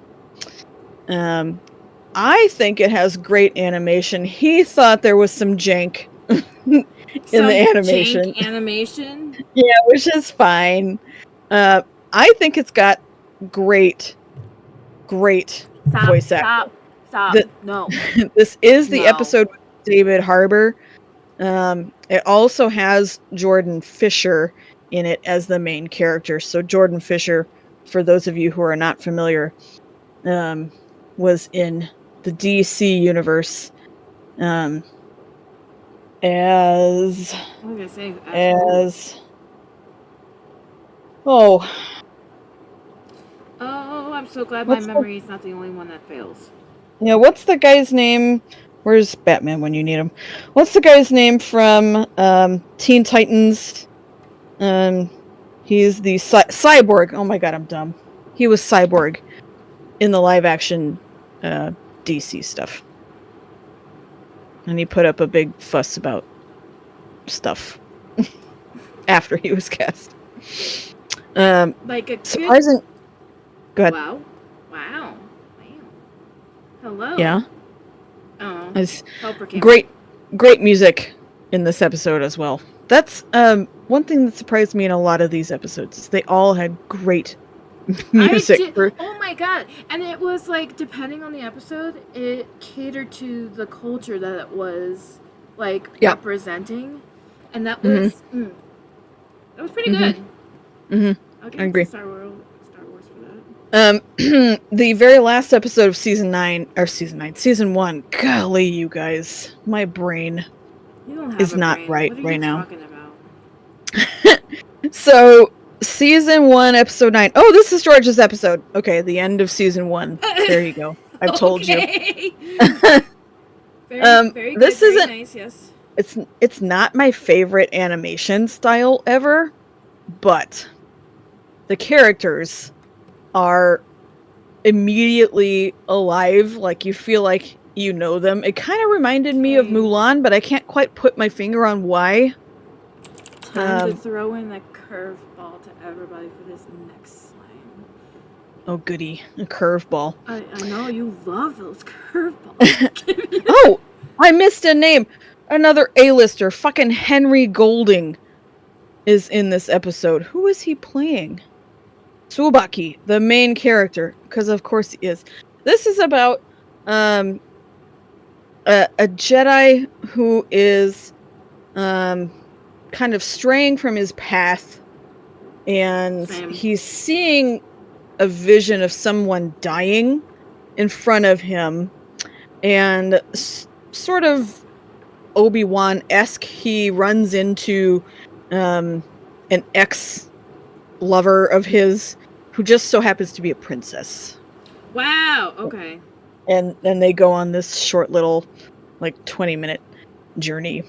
Speaker 2: I think it has great animation. He thought there was some jank in the animation.
Speaker 1: Jank animation?
Speaker 2: Yeah, which is fine. I think it's got great voice acting.
Speaker 1: Stop. No.
Speaker 2: This is the
Speaker 1: No.
Speaker 2: episode with David Harbour. It also has Jordan Fisher in it as the main character. So Jordan Fisher, for those of you who are not familiar, was in the DC universe as
Speaker 1: What was I gonna say?
Speaker 2: oh,
Speaker 1: Oh, I'm so glad
Speaker 2: What's
Speaker 1: my
Speaker 2: the-
Speaker 1: memory is not the only one that fails.
Speaker 2: yeah, what's the guy's name? Where's Batman when you need him? What's the guy's name from Teen Titans? He's the Cyborg. Oh my god, I'm dumb. He was Cyborg in the live action DC stuff. And he put up a big fuss about stuff after he was cast.
Speaker 1: Like a good...
Speaker 2: Surprising. Go ahead.
Speaker 1: Wow. Hello.
Speaker 2: Yeah.
Speaker 1: Oh.
Speaker 2: It's
Speaker 1: Helper came.
Speaker 2: great music in this episode as well. That's one thing that surprised me in a lot of these episodes is they all had great music.
Speaker 1: Oh my god. And it was like, depending on the episode, it catered to the culture that it was like representing. And that was that was pretty good.
Speaker 2: Mm-hmm.
Speaker 1: I'll give
Speaker 2: I agree.
Speaker 1: Star Wars for that.
Speaker 2: The very last episode of season 1. Golly, you guys, my brain
Speaker 1: You don't have
Speaker 2: is
Speaker 1: a
Speaker 2: not
Speaker 1: brain.
Speaker 2: right
Speaker 1: What are
Speaker 2: right
Speaker 1: you
Speaker 2: now.
Speaker 1: talking about?
Speaker 2: So, season 1, episode 9. Oh, this is George's episode. Okay, the end of season 1. There you go. I've told you.
Speaker 1: Very
Speaker 2: this
Speaker 1: good,
Speaker 2: isn't-
Speaker 1: very nice, yes.
Speaker 2: It's not my favorite animation style ever, but the characters are immediately alive. Like, you feel like you know them. It kind of reminded me of
Speaker 1: Okay.
Speaker 2: Mulan, but I can't quite put my finger on why.
Speaker 1: Time to throw in a curveball to everybody for this next slime.
Speaker 2: Oh, goody. A curveball.
Speaker 1: I know you love those curveballs.
Speaker 2: Oh, I missed a name. Another A-lister. Fucking Henry Golding is in this episode. Who is he playing? Tsubaki, the main character, because of course he is. This is about a Jedi who is kind of straying from his path, and
Speaker 1: Same.
Speaker 2: he's seeing a vision of someone dying in front of him, and sort of Obi-Wan-esque, he runs into an ex-lover of his who just so happens to be a princess.
Speaker 1: Wow, okay.
Speaker 2: And then they go on this short little, like, 20-minute journey.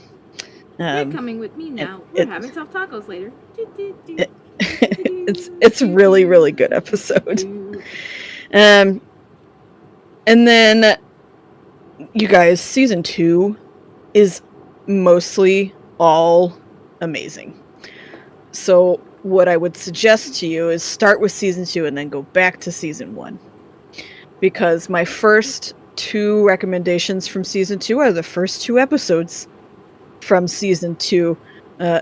Speaker 1: You're coming with me now. We're having soft tacos later.
Speaker 2: It's really, really good episode. And then you guys, season 2 is mostly all amazing. So what I would suggest to you is start with season 2 and then go back to season 1. Because my first 2 recommendations from season 2 are the first 2 episodes from season 2.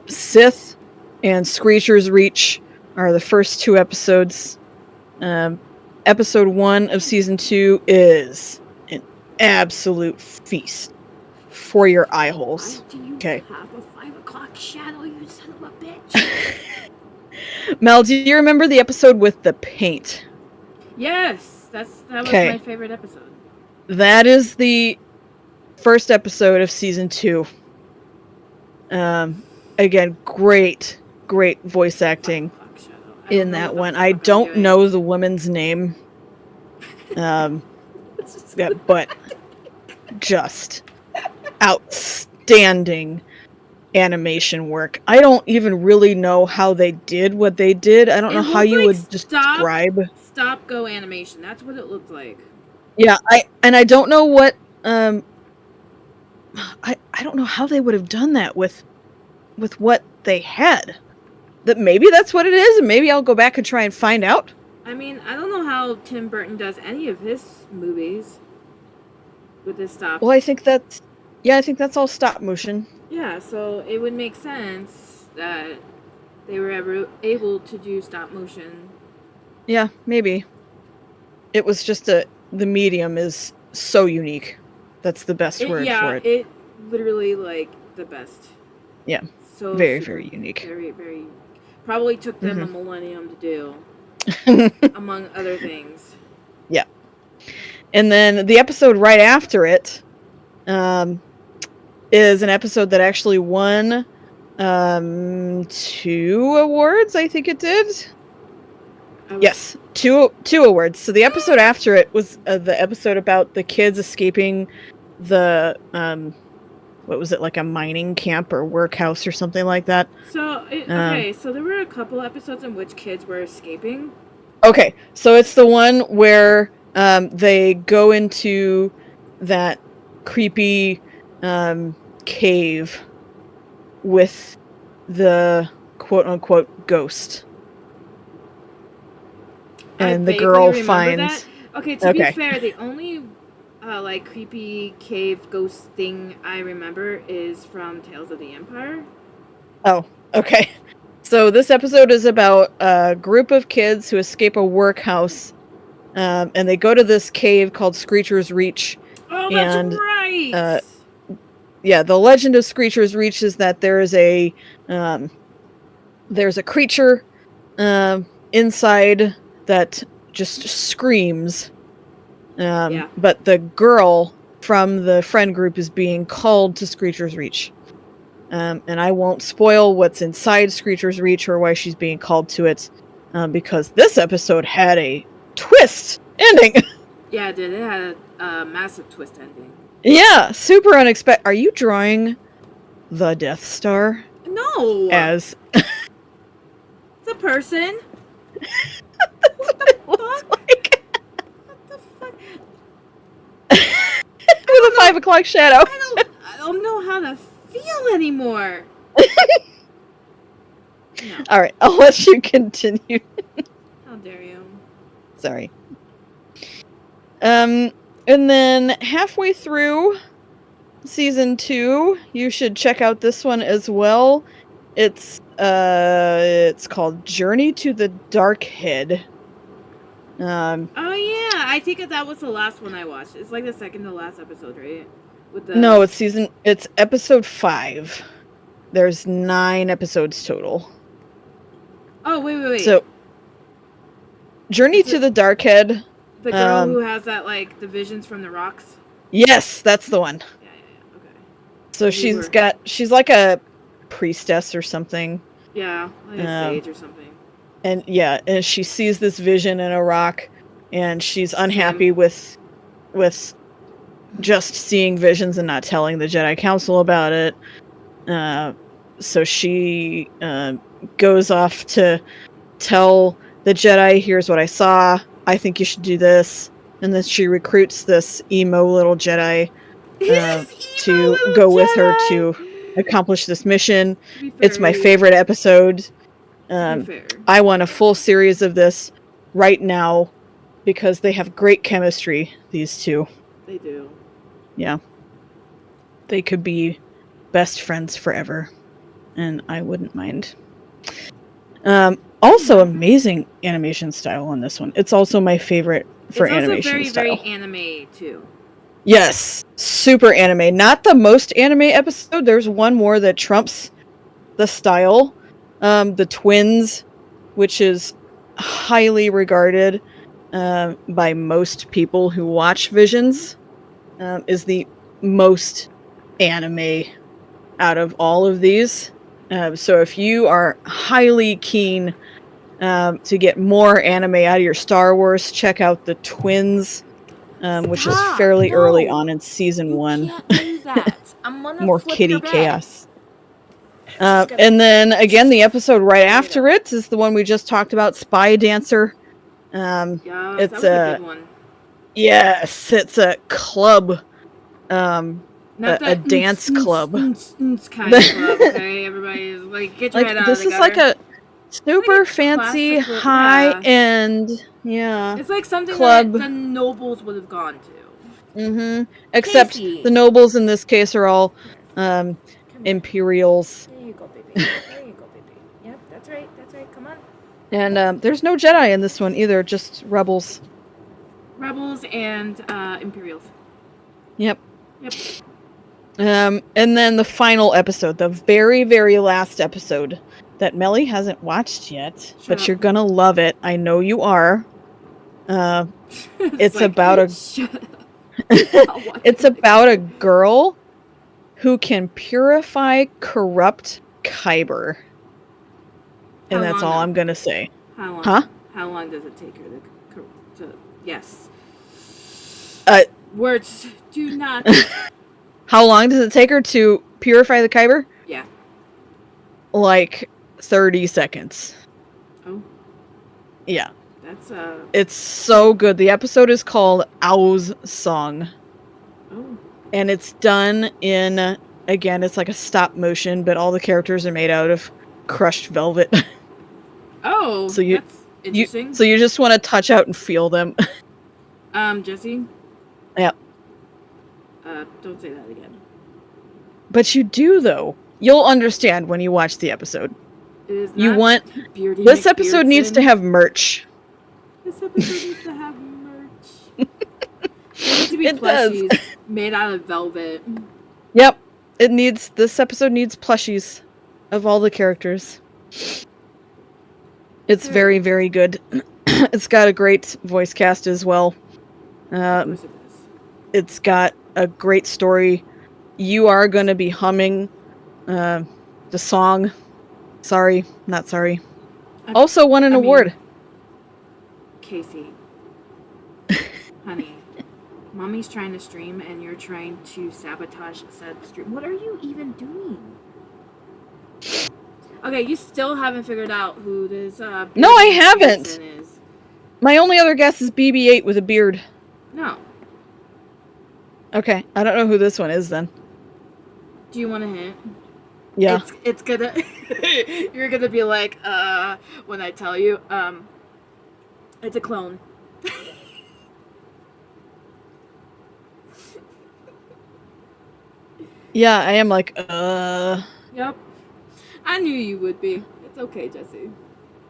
Speaker 2: Sith and Screecher's Reach are the first 2 episodes. Episode 1 of season 2 is an absolute feast for your eye holes.
Speaker 1: Okay. Have a 5 o'clock shadow, you son of a bitch.
Speaker 2: Mel, do you remember the episode with the paint?
Speaker 1: Yes, that was my favorite episode.
Speaker 2: That is the first episode of season 2. Again, great voice acting in that one. I don't know the woman's name. Yeah, but just outstanding animation work. I don't even really know how they did what they did. I don't know how you would describe
Speaker 1: stop go animation. That's what it looked like.
Speaker 2: Yeah, I don't know what I don't know how they would have done that with what they had. That maybe that's what it is, and maybe I'll go back and try and find out.
Speaker 1: I mean, I don't know how Tim Burton does any of his movies with this stop.
Speaker 2: Well, I think that's all stop motion.
Speaker 1: Yeah, so it would make sense that they were ever able to do stop motion.
Speaker 2: Yeah, maybe. It was just the medium is so unique. That's the best word for it.
Speaker 1: Yeah, it literally like the best.
Speaker 2: Yeah.
Speaker 1: So
Speaker 2: very, very unique.
Speaker 1: Very, very unique. Probably took them a millennium to do. Among other things.
Speaker 2: Yeah. And then the episode right after it is an episode that actually won 2 awards, I think it did. Yes, two awards. So the episode after it was the episode about the kids escaping the what was it, like a mining camp or workhouse or something like that.
Speaker 1: So so there were a couple episodes in which kids were escaping.
Speaker 2: Okay, so it's the one where they go into that creepy cave with the quote-unquote ghost. And the girl finds...
Speaker 1: Okay, to be fair, the only like creepy cave ghost thing I remember is from Tales of the Empire.
Speaker 2: Oh, okay. So this episode is about a group of kids who escape a workhouse, and they go to this cave called Screecher's Reach.
Speaker 1: Oh, that's right!
Speaker 2: Yeah, the legend of Screecher's Reach is that there's a creature inside that just screams. But the girl from the friend group is being called to Screecher's Reach. And I won't spoil what's inside Screecher's Reach or why she's being called to it, because this episode had a twist ending.
Speaker 1: Yeah, it did. It had a massive twist ending.
Speaker 2: Yeah, super unexpected. Are you drawing the Death Star?
Speaker 1: No!
Speaker 2: As...
Speaker 1: It's a person. What the fuck?
Speaker 2: Like.
Speaker 1: What the fuck?
Speaker 2: With a 5 o'clock shadow.
Speaker 1: I don't know how to feel anymore. No.
Speaker 2: Alright, I'll let you continue.
Speaker 1: How dare you?
Speaker 2: Sorry. And then halfway through season 2, you should check out this one as well. It's called Journey to the Dark Head.
Speaker 1: Oh yeah, I think that was the last one I watched. It's like the second to last episode, right?
Speaker 2: No, it's episode 5. There's 9 episodes total.
Speaker 1: Oh, wait.
Speaker 2: So, Journey to the Dark Head.
Speaker 1: The girl who has that, like, the visions from the rocks?
Speaker 2: Yes, that's the one.
Speaker 1: Yeah, okay.
Speaker 2: So she's like a priestess or something.
Speaker 1: Yeah, like a sage or something.
Speaker 2: And yeah, and she sees this vision in a rock, and she's unhappy with just seeing visions and not telling the Jedi Council about it. So she goes off to tell the Jedi, here's what I saw. I think you should do this. And then she recruits this emo little Jedi to go with her to accomplish this mission. It's my favorite episode. I want a full series of this right now because they have great chemistry, these two.
Speaker 1: They do.
Speaker 2: Yeah. They could be best friends forever. And I wouldn't mind. Also, amazing animation style on this one. It's also my favorite for animation style.
Speaker 1: It's also very anime, too.
Speaker 2: Yes, super anime. Not the most anime episode. There's one more that trumps the style. The Twins, which is highly regarded by most people who watch Visions, is the most anime out of all of these. So if you are highly keen to get more anime out of your Star Wars, check out The Twins. Which is fairly early on in season 1.
Speaker 1: Can't do that. I'm gonna
Speaker 2: More
Speaker 1: flip
Speaker 2: kitty
Speaker 1: your bag.
Speaker 2: chaos. And then again, the episode right after it is the one we just talked about, Spy Dancer.
Speaker 1: Yeah,
Speaker 2: it's
Speaker 1: that was a good one.
Speaker 2: Yes, it's a club, a dance club.
Speaker 1: Kind of club, okay? Everybody's like, get your head out
Speaker 2: this
Speaker 1: of the
Speaker 2: is like
Speaker 1: gutter.
Speaker 2: a super fancy, high-end,
Speaker 1: It's like something
Speaker 2: club.
Speaker 1: that the nobles would have gone to.
Speaker 2: Mm-hmm. Except
Speaker 1: Casey.
Speaker 2: the nobles in this case are all Imperials.
Speaker 1: There you go, baby. There you go, baby. Yep, that's right. That's right. Come on.
Speaker 2: And there's no Jedi in this one either, just rebels.
Speaker 1: Rebels and Imperials.
Speaker 2: Yep.
Speaker 1: Yep.
Speaker 2: And then the final episode, the very, very last episode that Melly hasn't watched yet, but you're gonna love it. I know you are. It's like, about it's about a girl who can purify corrupt kyber. And that's all I'm gonna say.
Speaker 1: How long?
Speaker 2: Huh?
Speaker 1: How long does it take her to yes. Words do not.
Speaker 2: How long does it take her to purify the kyber?
Speaker 1: Yeah.
Speaker 2: Like 30 seconds.
Speaker 1: Oh.
Speaker 2: Yeah.
Speaker 1: That's
Speaker 2: It's so good. The episode is called Owl's Song.
Speaker 1: Oh.
Speaker 2: And it's done in, again, it's like a stop motion, but all the characters are made out of crushed velvet.
Speaker 1: Oh,
Speaker 2: so
Speaker 1: that's interesting.
Speaker 2: So you just want to touch out and feel them.
Speaker 1: Jesse?
Speaker 2: Yeah.
Speaker 1: Don't say that again.
Speaker 2: But you do, though. You'll understand when you watch the episode.
Speaker 1: It is
Speaker 2: you
Speaker 1: not
Speaker 2: want
Speaker 1: Beardy
Speaker 2: this episode
Speaker 1: McBeardson.
Speaker 2: Needs to have merch.
Speaker 1: This episode needs to have merch. It needs to be
Speaker 2: It
Speaker 1: plushies
Speaker 2: does.
Speaker 1: made out of velvet.
Speaker 2: Yep. This episode needs plushies of all the characters. It's very, very good. It's got a great voice cast as well.
Speaker 1: Of course it does.
Speaker 2: It's got a great story. You are going to be humming the song. Sorry, not sorry. Also won an award.
Speaker 1: Casey. Honey. Mommy's trying to stream and you're trying to sabotage said stream. What are you even doing? Okay, you still haven't figured out who this
Speaker 2: No, I haven't.
Speaker 1: is.
Speaker 2: My only other guess is BB-8 with a beard.
Speaker 1: No.
Speaker 2: Okay, I don't know who this one is then.
Speaker 1: Do you want a hint?
Speaker 2: Yeah.
Speaker 1: It's gonna you're gonna be like, when I tell you, it's a clone.
Speaker 2: Yeah, I am like,
Speaker 1: Yep. I knew you would be. It's okay, Jesse.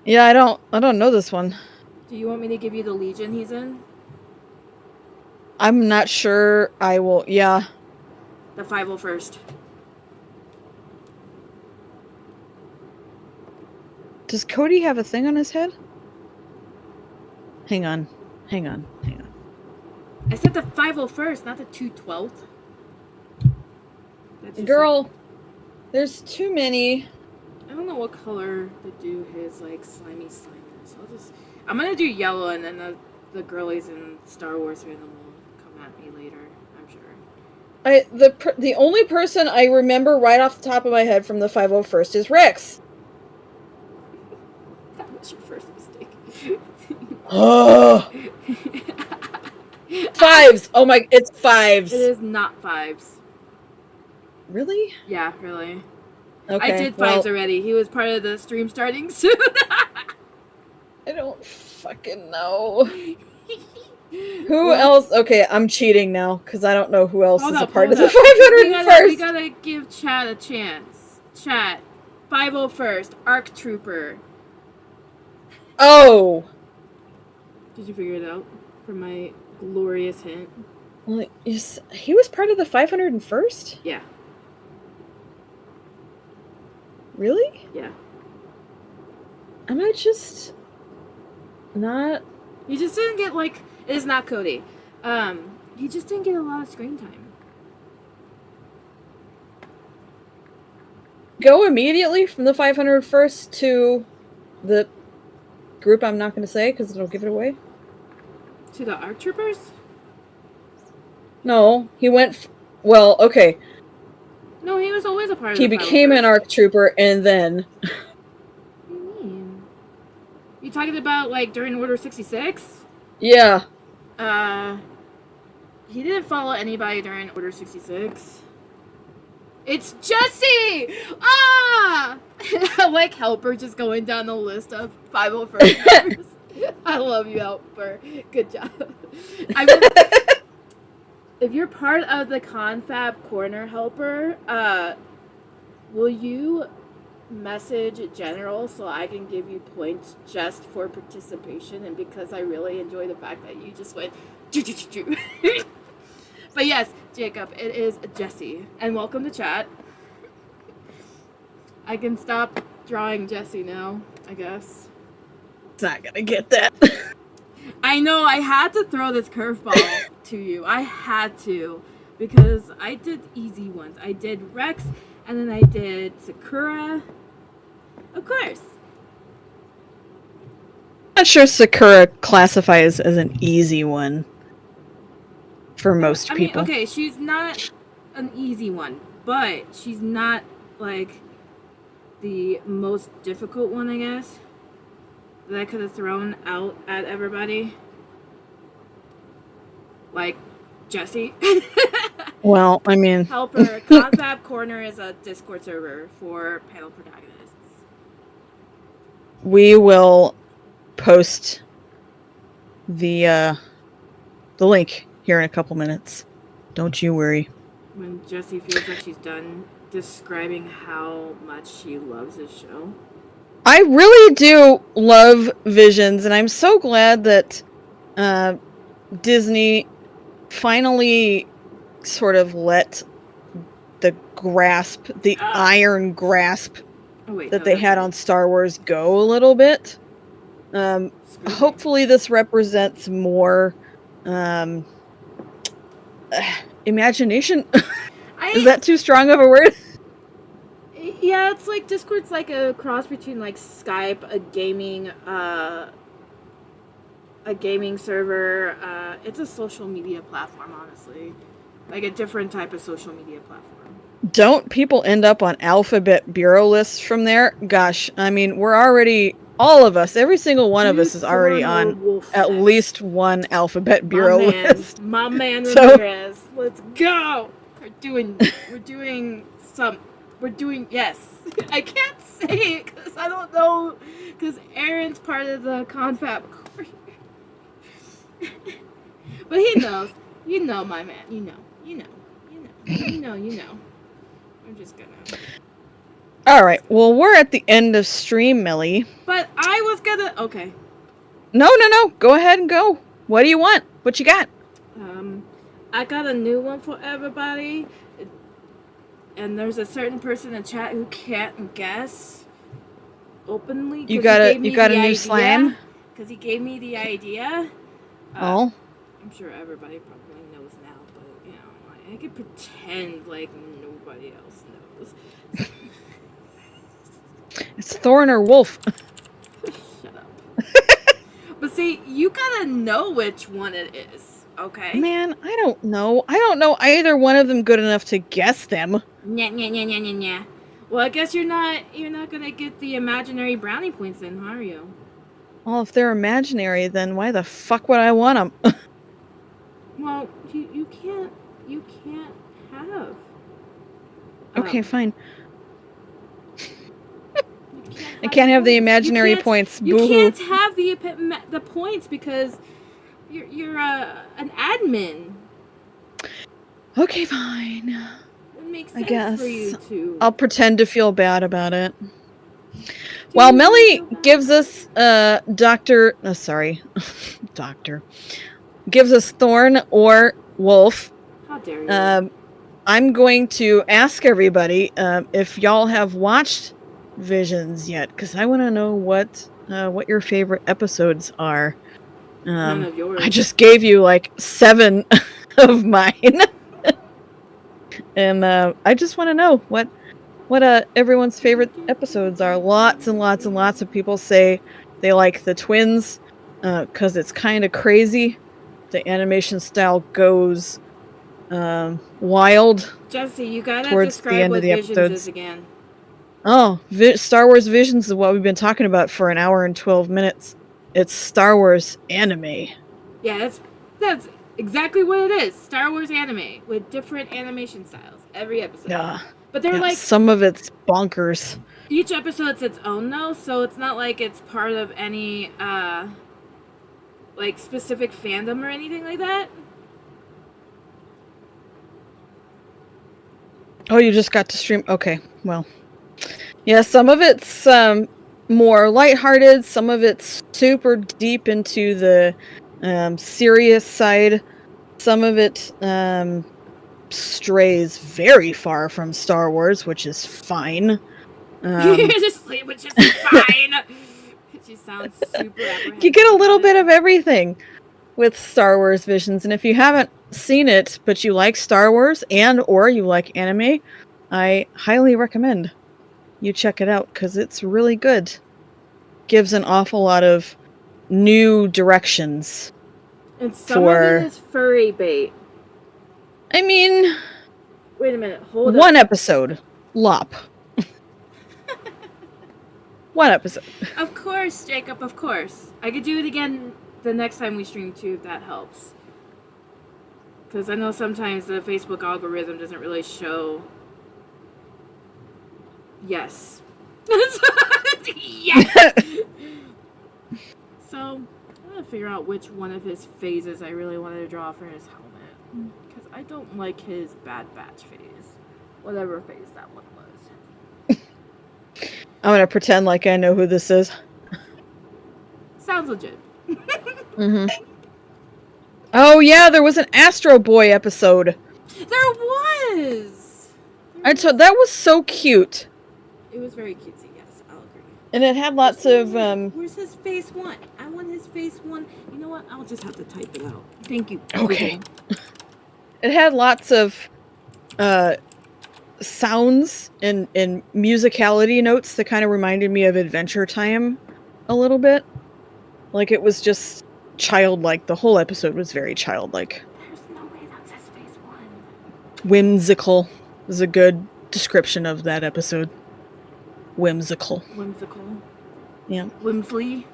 Speaker 2: Yeah, I don't know this one.
Speaker 1: Do you want me to give you the Legion he's in?
Speaker 2: I'm not sure I will. Yeah.
Speaker 1: The 501st.
Speaker 2: Does Cody have a thing on his head? Hang on.
Speaker 1: I said the 501st, not the 212th.
Speaker 2: Girl, there's too many.
Speaker 1: I don't know what color to do his like slimy slime is. I'm gonna do yellow, and then the girlies in Star Wars fandom will come at me later, I'm sure.
Speaker 2: The only person I remember right off the top of my head from the 501st is Rex.
Speaker 1: That was your first mistake.
Speaker 2: Oh, fives. Oh my, it's fives.
Speaker 1: It is not fives.
Speaker 2: Really?
Speaker 1: Yeah, really.
Speaker 2: Okay.
Speaker 1: I did fives already. He was part of the stream starting soon.
Speaker 2: I don't fucking know. Who else? Okay, I'm cheating now because I don't know who else is a part of the 501st.
Speaker 1: We gotta give Chat a chance. Chat, 501st, ARC Trooper.
Speaker 2: Oh.
Speaker 1: Did you figure it out from my glorious hint?
Speaker 2: Well, he was part of the 501st?
Speaker 1: Yeah.
Speaker 2: Really?
Speaker 1: Yeah.
Speaker 2: Am I just not?
Speaker 1: He just didn't get like. It is not Cody. He just didn't get a lot of screen time.
Speaker 2: Go immediately from the 501st to the group I'm not going to say because it'll give it away.
Speaker 1: To the ARC Troopers?
Speaker 2: No, he went. Well, okay.
Speaker 1: No, he was always a part of
Speaker 2: He
Speaker 1: the
Speaker 2: became
Speaker 1: 501st.
Speaker 2: an ARC Trooper and then.
Speaker 1: What do you mean? You talking about like during Order 66?
Speaker 2: Yeah.
Speaker 1: He didn't follow anybody during Order 66. It's Jesse! Ah! Like Helper just going down the list of 501st members. I love you, Helper. Good job. I mean, if you're part of the Confab Corner, Helper, will you message General so I can give you points just for participation and because I really enjoy the fact that you just went choo. But yes, Jacob, it is Jesse. And welcome to chat. I can stop drawing Jesse now, I guess.
Speaker 2: It's not gonna get that.
Speaker 1: I know, I had to throw this curveball to you. I had to. Because I did easy ones. I did Rex, and then I did Sakura. Of course.
Speaker 2: I'm not sure Sakura classifies as an easy one for most people.
Speaker 1: I mean, okay, she's not an easy one, but she's not, like, the most difficult one, I guess, that I could have thrown out at everybody. Like, Jesse.
Speaker 2: Well, I mean...
Speaker 1: Helper, Confab Corner is a Discord server for panel protagonists.
Speaker 2: We will post the link here in a couple minutes. Don't you worry.
Speaker 1: When Jessie feels like she's done describing how much she loves this show.
Speaker 2: I really do love Visions, and I'm so glad that Disney finally sort of let the iron grasp that they had on Star Wars go a little bit. Hopefully this represents more imagination. Is that too strong of a word?
Speaker 1: Yeah, it's like Discord's like a cross between like Skype, a gaming server. It's a social media platform, honestly. Like a different type of social media platform.
Speaker 2: Don't people end up on alphabet bureau lists from there? Gosh, I mean, we're already, all of us, every single one of us is already on at least one alphabet bureau list.
Speaker 1: My man Ramirez, let's go! We're doing, yes. I can't say it because I don't know, because Aaron's part of the Confab Corner. But he knows. You know, my man. You know. I'm just gonna.
Speaker 2: Alright, well, we're at the end of stream, Millie.
Speaker 1: But I was gonna. Okay.
Speaker 2: No. Go ahead and go. What do you want? What you got?
Speaker 1: I got a new one for everybody. And there's a certain person in chat who can't guess openly.
Speaker 2: You got a new slime?
Speaker 1: Because he gave me the idea.
Speaker 2: I'm
Speaker 1: sure everybody probably knows now, but you know, I could pretend like nobody else knows.
Speaker 2: It's Thorn or Wolf.
Speaker 1: Shut up. But see, you gotta know which one it is. Okay.
Speaker 2: Man, I don't know. I don't know either one of them good enough to guess them.
Speaker 1: Nya. Well, I guess you're not gonna get the imaginary brownie points then, are you?
Speaker 2: Well, if they're imaginary, then why the fuck would I want them?
Speaker 1: Well, you can't have.
Speaker 2: Okay, fine.
Speaker 1: You
Speaker 2: I can't have the
Speaker 1: points.
Speaker 2: imaginary points.
Speaker 1: You
Speaker 2: Boo-hoo.
Speaker 1: can't have the points because you're an admin.
Speaker 2: Okay, fine.
Speaker 1: It makes
Speaker 2: I
Speaker 1: sense
Speaker 2: guess
Speaker 1: for you to.
Speaker 2: I'll pretend to feel bad about it. While Melly gives us Doctor gives us Thorn or Wolf.
Speaker 1: How dare you?
Speaker 2: I'm going to ask everybody if y'all have watched Visions yet, because I want to know what your favorite episodes are.
Speaker 1: None of yours.
Speaker 2: I just gave you like 7 of mine, and I just want to know what everyone's favorite episodes are. Lots and lots and lots of people say they like the twins because it's kind of crazy. The animation style goes wild.
Speaker 1: Jesse, you gotta
Speaker 2: towards
Speaker 1: describe
Speaker 2: the end
Speaker 1: what
Speaker 2: of the
Speaker 1: Visions
Speaker 2: episodes.
Speaker 1: is again.
Speaker 2: Oh, Star Wars Visions is what we've been talking about for an hour and 12 minutes. It's Star Wars anime.
Speaker 1: Yeah, that's exactly what it is. Star Wars anime with different animation styles every episode.
Speaker 2: Yeah.
Speaker 1: But they're like
Speaker 2: some of it's bonkers.
Speaker 1: Each episode's its own though, so it's not like it's part of any like specific fandom or anything like that.
Speaker 2: Oh, you just got to stream. Okay, well. Yeah, some of it's more lighthearted, some of it's super deep into the serious side. Some of it strays very far from Star Wars, which is fine.
Speaker 1: Which is fine. She sounds super apprehensive.
Speaker 2: You get a little bit of everything with Star Wars Visions, and if you haven't seen it, but you like Star Wars or you like anime, I highly recommend you check it out, because it's really good. Gives an awful lot of new directions.
Speaker 1: And some of it is furry bait.
Speaker 2: I mean...
Speaker 1: Wait a minute, hold on.
Speaker 2: One episode. Lop. One episode.
Speaker 1: Of course, Jacob, of course. I could do it again the next time we stream too, if that helps. Because I know sometimes the Facebook algorithm doesn't really show... Yes. Yes! So, I'm gonna figure out which one of his phases I really wanted to draw for his helmet. Because I don't like his Bad Batch phase. Whatever phase that one was.
Speaker 2: I'm gonna pretend like I know who this is.
Speaker 1: Sounds legit.
Speaker 2: Mm-hmm. Oh yeah, there was an Astro Boy episode.
Speaker 1: There was!
Speaker 2: That was so cute.
Speaker 1: It was very cutesy, yes, I'll agree.
Speaker 2: And it had lots of...
Speaker 1: Where's his face one? I want his face one. You know what? I'll just have to type it out. Thank you.
Speaker 2: Okay. It had lots of sounds and musicality notes that kind of reminded me of Adventure Time a little bit. Like, it was just childlike. The whole episode was very childlike.
Speaker 1: There's no way that's his face one.
Speaker 2: Whimsical is a good description of that episode. Whimsical. Yeah.
Speaker 1: Whimsley.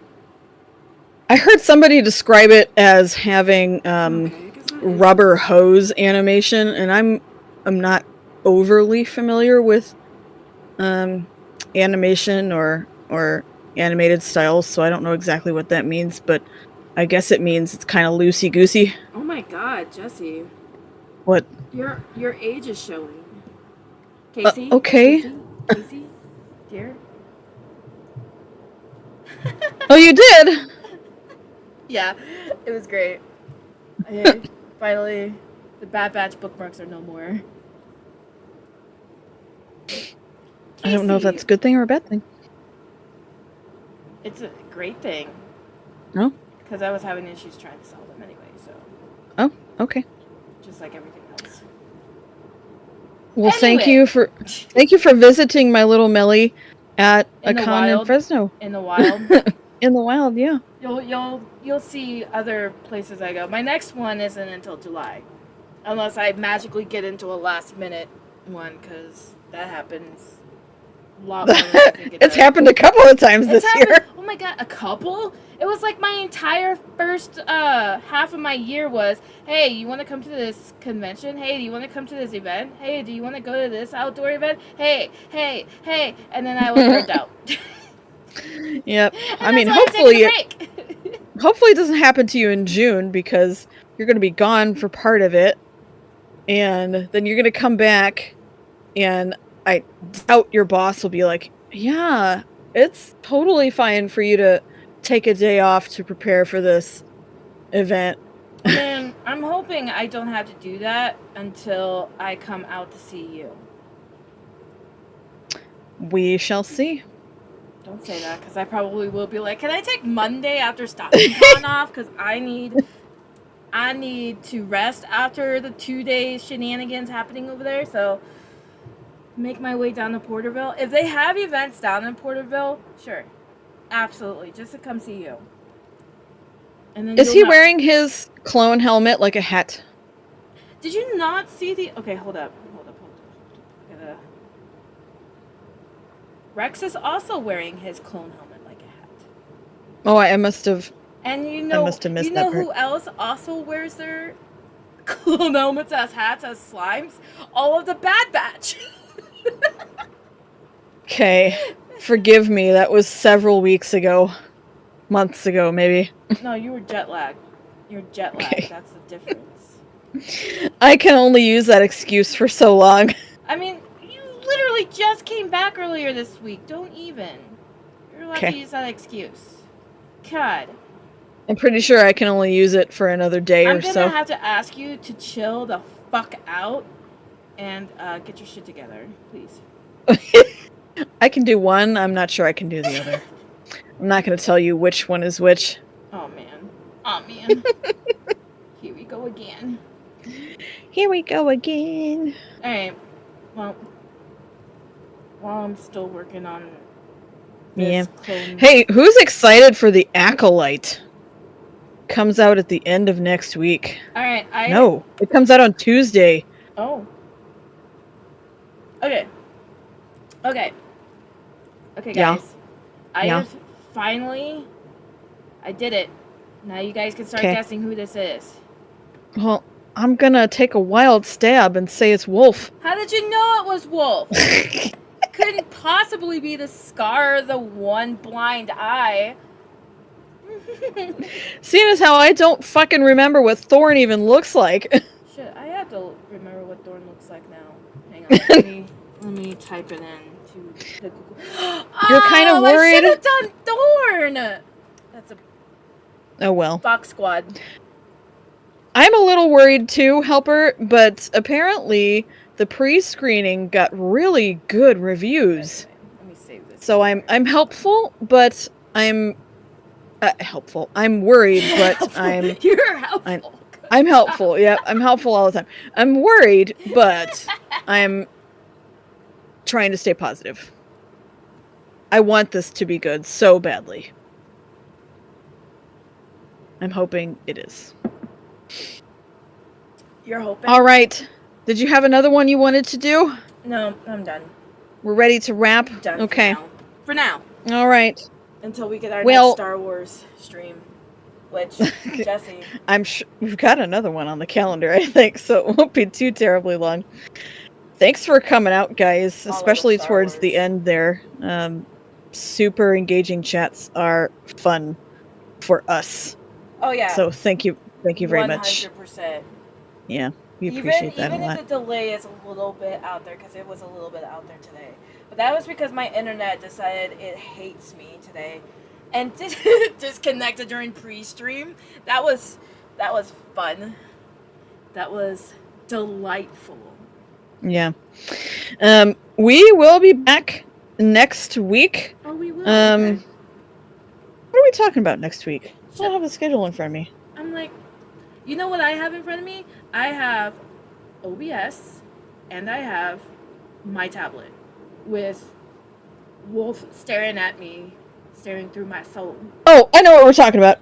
Speaker 2: I heard somebody describe it as having rubber hose animation, and I'm not overly familiar with animation or animated styles, so I don't know exactly what that means, but I guess it means it's kind of loosey-goosey.
Speaker 1: Oh my god, Jesse.
Speaker 2: What?
Speaker 1: Your age is showing. Casey?
Speaker 2: Okay.
Speaker 1: Casey? Dear?
Speaker 2: Oh, you did?
Speaker 1: Yeah, it was great. Okay, finally, the Bad Batch bookmarks are no more.
Speaker 2: I don't know if that's a good thing or a bad thing.
Speaker 1: It's a great thing.
Speaker 2: No?
Speaker 1: Because I was having issues trying to sell them anyway, so.
Speaker 2: Oh, okay.
Speaker 1: Just like everything else.
Speaker 2: Well, thank you for visiting my little Melly at a con in Fresno.
Speaker 1: In the wild.
Speaker 2: In the wild, yeah.
Speaker 1: You'll see other places I go. My next one isn't until July, unless I magically get into a last minute one, because that happens a lot more than I think it
Speaker 2: It's
Speaker 1: does.
Speaker 2: happened a couple of times
Speaker 1: It's
Speaker 2: this
Speaker 1: happened.
Speaker 2: year.
Speaker 1: Oh my god, a couple? It was like my entire first half of my year was, hey, you want to come to this convention? Hey, do you want to come to this event? Hey, do you want to go to this outdoor event? Hey, and then I was burned out.
Speaker 2: Yep.
Speaker 1: And
Speaker 2: I mean,
Speaker 1: that's why I'm taking a break.
Speaker 2: hopefully it doesn't happen to you in June because you're going to be gone for part of it, and then you're going to come back, and I doubt your boss will be like, yeah, it's totally fine for you to take a day off to prepare for this event.
Speaker 1: Man, I'm hoping I don't have to do that until I come out to see you.
Speaker 2: We shall see.
Speaker 1: Don't say that, because I probably will be like, can I take Monday after StockCon off? Because I need to rest after the 2 days shenanigans happening over there. So make my way down to Porterville. If they have events down in Porterville, sure, absolutely, just to come see you. And then
Speaker 2: Is he wearing his clone helmet like a hat?
Speaker 1: Did you not see the? Okay, hold up. Rex is also wearing his clone helmet like a hat.
Speaker 2: Oh, I must have.
Speaker 1: And
Speaker 2: I must have missed that part.
Speaker 1: who else also wears their clone helmets as hats as slimes? All of the Bad Batch.
Speaker 2: Okay, forgive me. That was several weeks ago, months ago, maybe.
Speaker 1: No, you were jet lagged. You're jet lagged.
Speaker 2: Okay.
Speaker 1: That's the difference.
Speaker 2: I can only use that excuse for so long.
Speaker 1: I mean, you literally just came back earlier this week. Don't even. You're allowed to
Speaker 2: Okay.
Speaker 1: use that excuse. God.
Speaker 2: I'm pretty sure I can only use it for another day
Speaker 1: I'm
Speaker 2: or
Speaker 1: gonna
Speaker 2: so.
Speaker 1: have to ask you to chill the fuck out and get your shit together, please.
Speaker 2: I can do one. I'm not sure I can do the other. I'm not going to tell you which one is which.
Speaker 1: Oh man. Oh man. Here we go again.
Speaker 2: Here we go again.
Speaker 1: Alright. Well, while I'm still working on
Speaker 2: Yeah.
Speaker 1: this clone.
Speaker 2: Hey, who's excited for the Acolyte? Comes out at the end of next week.
Speaker 1: Alright,
Speaker 2: No, it comes out on Tuesday.
Speaker 1: Oh. Okay. Okay,
Speaker 2: Yeah.
Speaker 1: guys. I
Speaker 2: Yeah.
Speaker 1: have finally. I did it. Now you guys can start
Speaker 2: Okay.
Speaker 1: guessing who this is.
Speaker 2: Well, I'm gonna take a wild stab and say it's Wolf.
Speaker 1: How did you know it was Wolf? Couldn't possibly be the Scar, the one blind eye.
Speaker 2: Seeing as how I don't fucking remember what Thorn even looks like.
Speaker 1: Shit, I have to remember what Thorn looks like now. Hang on, let me type it in to the Google.
Speaker 2: You're kinda worried?
Speaker 1: I should have done Thorn. That's a
Speaker 2: Oh well.
Speaker 1: Fox Squad.
Speaker 2: I'm a little worried too, Helper, but apparently the pre-screening got really good reviews.
Speaker 1: Okay, let me save this.
Speaker 2: So I'm helpful, but I'm helpful. I'm worried, but
Speaker 1: You're helpful.
Speaker 2: I'm helpful. Yeah, I'm helpful all the time. I'm worried, but I'm trying to stay positive. I want this to be good so badly. I'm hoping it is.
Speaker 1: You're hoping?
Speaker 2: All right. Did you have another one you wanted to do?
Speaker 1: No, I'm done.
Speaker 2: We're ready to wrap?
Speaker 1: Done.
Speaker 2: Okay.
Speaker 1: For now.
Speaker 2: All right.
Speaker 1: Until we get our
Speaker 2: Well-
Speaker 1: next Star Wars stream. Which, Jesse.
Speaker 2: I'm sure we've got another one on the calendar, I think, so it won't be too terribly long. Thanks for coming out, guys,
Speaker 1: All of
Speaker 2: especially
Speaker 1: Star
Speaker 2: towards
Speaker 1: Wars.
Speaker 2: the end there. Super engaging chats are fun for us.
Speaker 1: Oh, yeah.
Speaker 2: So thank you very much.
Speaker 1: 100%.
Speaker 2: Yeah, we appreciate that a
Speaker 1: Even
Speaker 2: lot.
Speaker 1: if the delay is a little bit out there, because it was a little bit out there today. But that was because my internet decided it hates me today. And disconnected during pre-stream. That was fun. That was delightful.
Speaker 2: Yeah. We will be back next week.
Speaker 1: Oh, we will.
Speaker 2: What are we talking about next week? I don't have a schedule in front of me.
Speaker 1: I'm like, you know what I have in front of me? I have OBS and I have my tablet with Wolf staring at me staring through my soul.
Speaker 2: Oh, I know what we're talking about.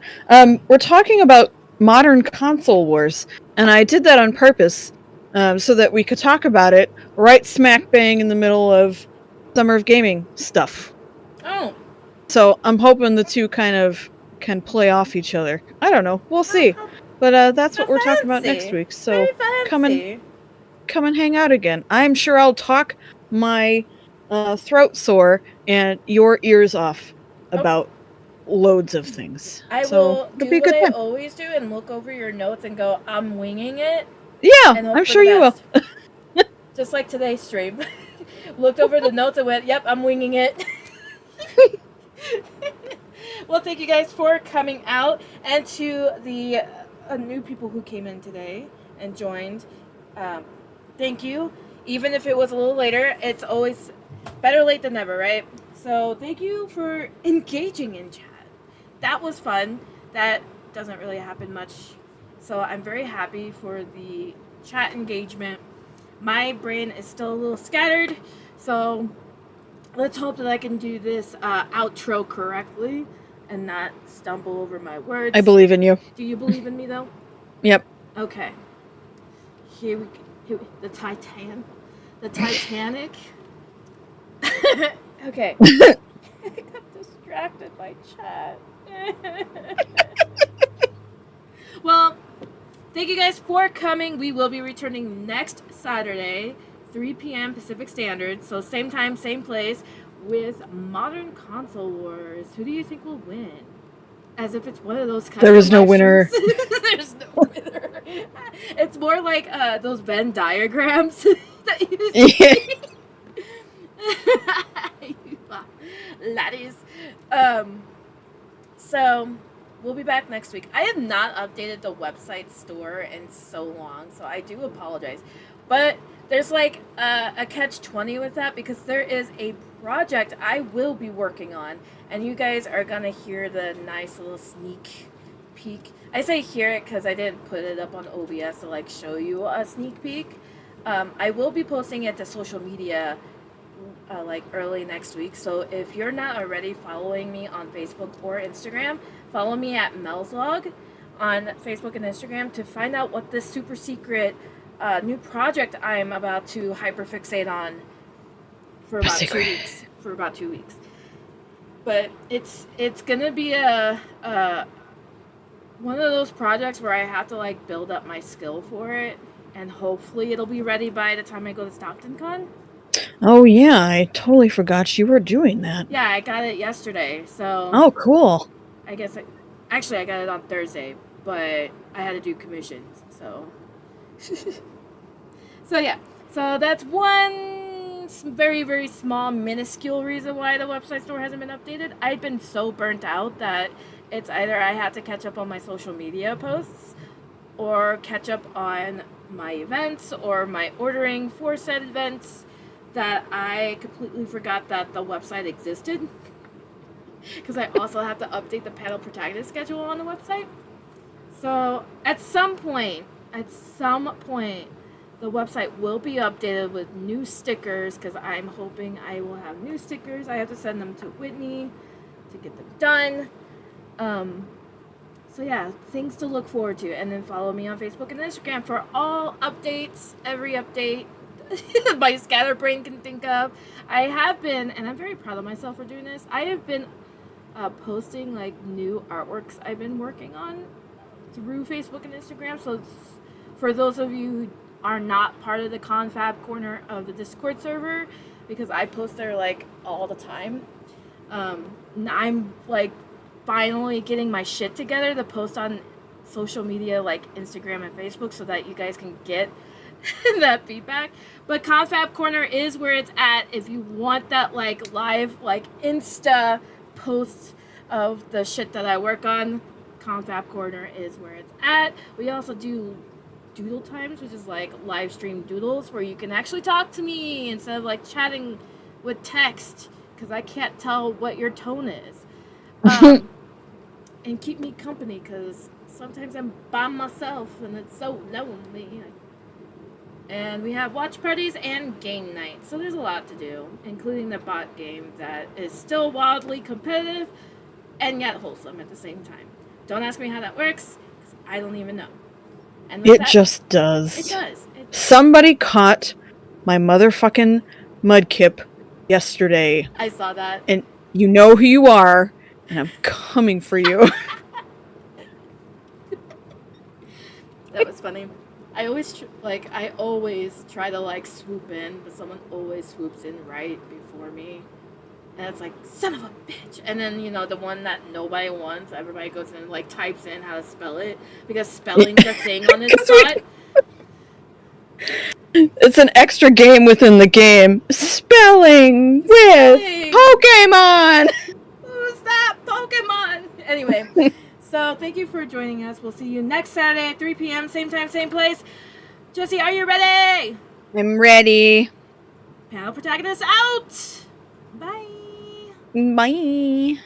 Speaker 2: We're talking about modern console wars, and I did that on purpose so that we could talk about it right smack bang in the middle of Summer of Gaming stuff.
Speaker 1: Oh,
Speaker 2: So I'm hoping the two kind of can play off each other. I don't know. We'll see.
Speaker 1: how
Speaker 2: But that's what
Speaker 1: how
Speaker 2: we're talking about next
Speaker 1: fancy.
Speaker 2: week. So
Speaker 1: Very
Speaker 2: come and
Speaker 1: fancy.
Speaker 2: come and hang out again. I'm sure I'll talk my throat sore and your ears off about loads of things.
Speaker 1: I
Speaker 2: So
Speaker 1: will
Speaker 2: it'll
Speaker 1: do
Speaker 2: be a
Speaker 1: what
Speaker 2: good
Speaker 1: I
Speaker 2: time.
Speaker 1: always do and look over your notes and go, I'm winging it.
Speaker 2: Yeah,
Speaker 1: And hope
Speaker 2: I'm
Speaker 1: for
Speaker 2: sure
Speaker 1: the
Speaker 2: you will.
Speaker 1: best. Just like today's stream. Looked over the notes and went, yep, I'm winging it. Well, thank you guys for coming out, and to the new people who came in today and joined. Thank you. Even if it was a little later, it's always better late than never, right? So thank you for engaging in chat. That was fun. That doesn't really happen much. So I'm very happy for the chat engagement. My brain is still a little scattered, so let's hope that I can do this outro correctly and not stumble over my words.
Speaker 2: I believe in you.
Speaker 1: Do you believe in me, though?
Speaker 2: Yep.
Speaker 1: Okay. Here we the Titanic. Okay. I got distracted by chat. Well, thank you guys for coming. We will be returning next Saturday, 3 p.m. Pacific Standard. So same time, same place, with Modern Console Wars. Who do you think will win? As if it's one of those kind
Speaker 2: There
Speaker 1: of
Speaker 2: was no winner.
Speaker 1: There's no winner. It's more like those Venn diagrams that you see. Laddies. So we'll be back next week. I have not updated the website store in so long, so I do apologize. But there's like a catch-20 with that, because there is a project I will be working on, and you guys are gonna hear the nice little sneak peek. I say hear it because I didn't put it up on OBS to like show you a sneak peek. I will be posting it to social media like early next week. So if you're not already following me on Facebook or Instagram, follow me at Melslog on Facebook and Instagram to find out what this super secret new project I'm about to hyperfixate on for about 2 weeks. For about 2 weeks. But it's gonna be a one of those projects where I have to like build up my skill for it, and hopefully it'll be ready by the time I go to StocktonCon.
Speaker 2: Oh yeah, I totally forgot you were doing that.
Speaker 1: Yeah, I got it yesterday, so.
Speaker 2: Oh, cool.
Speaker 1: I guess actually I got it on Thursday, but I had to do commissions, so. So yeah, so that's one very, very small, minuscule reason why the website store hasn't been updated. I've been so burnt out that it's either I had to catch up on my social media posts, or catch up on my events, or my ordering for said events, that I completely forgot that the website existed. Because I also have to update the panel protagonist schedule on the website. So at some point, the website will be updated with new stickers, because I'm hoping I will have new stickers. I have to send them to Whitney to get them done. So yeah, things to look forward to. And then follow me on Facebook and Instagram for all updates, every update my scatterbrain can think of. I have been, and I'm very proud of myself for doing this, I have been posting like new artworks I've been working on through Facebook and Instagram. So for those of you who are not part of the Confab corner of the Discord server, because I post there like all the time, I'm like finally getting my shit together to post on social media like Instagram and Facebook, so that you guys can get that feedback. But Confab corner is where it's at if you want that like live like Insta posts of the shit that I work on. Confab corner is where it's at. We also do doodle times, which is like live stream doodles where you can actually talk to me instead of like chatting with text, because I can't tell what your tone is. And keep me company, because sometimes I'm by myself and it's so lonely. And we have watch parties and game night. So there's a lot to do, including the bot game that is still wildly competitive and yet wholesome at the same time. Don't ask me how that works, because I don't even know. And with
Speaker 2: It
Speaker 1: that,
Speaker 2: just does.
Speaker 1: It does.
Speaker 2: Somebody caught my motherfucking Mudkip yesterday.
Speaker 1: I saw that.
Speaker 2: And you know who you are, and I'm coming for you.
Speaker 1: That was funny. I always try to like swoop in, but someone always swoops in right before me, and it's like, son of a bitch. And then the one that nobody wants, everybody goes in and like types in how to spell it, because spelling's a thing on this spot.
Speaker 2: It's an extra game within the game. Spelling with Pokemon.
Speaker 1: Who's that Pokemon? Anyway. So thank you for joining us. We'll see you next Saturday at 3 p.m. Same time, same place. Josie, are you ready?
Speaker 2: I'm ready.
Speaker 1: Panel protagonist out. Bye.
Speaker 2: Bye.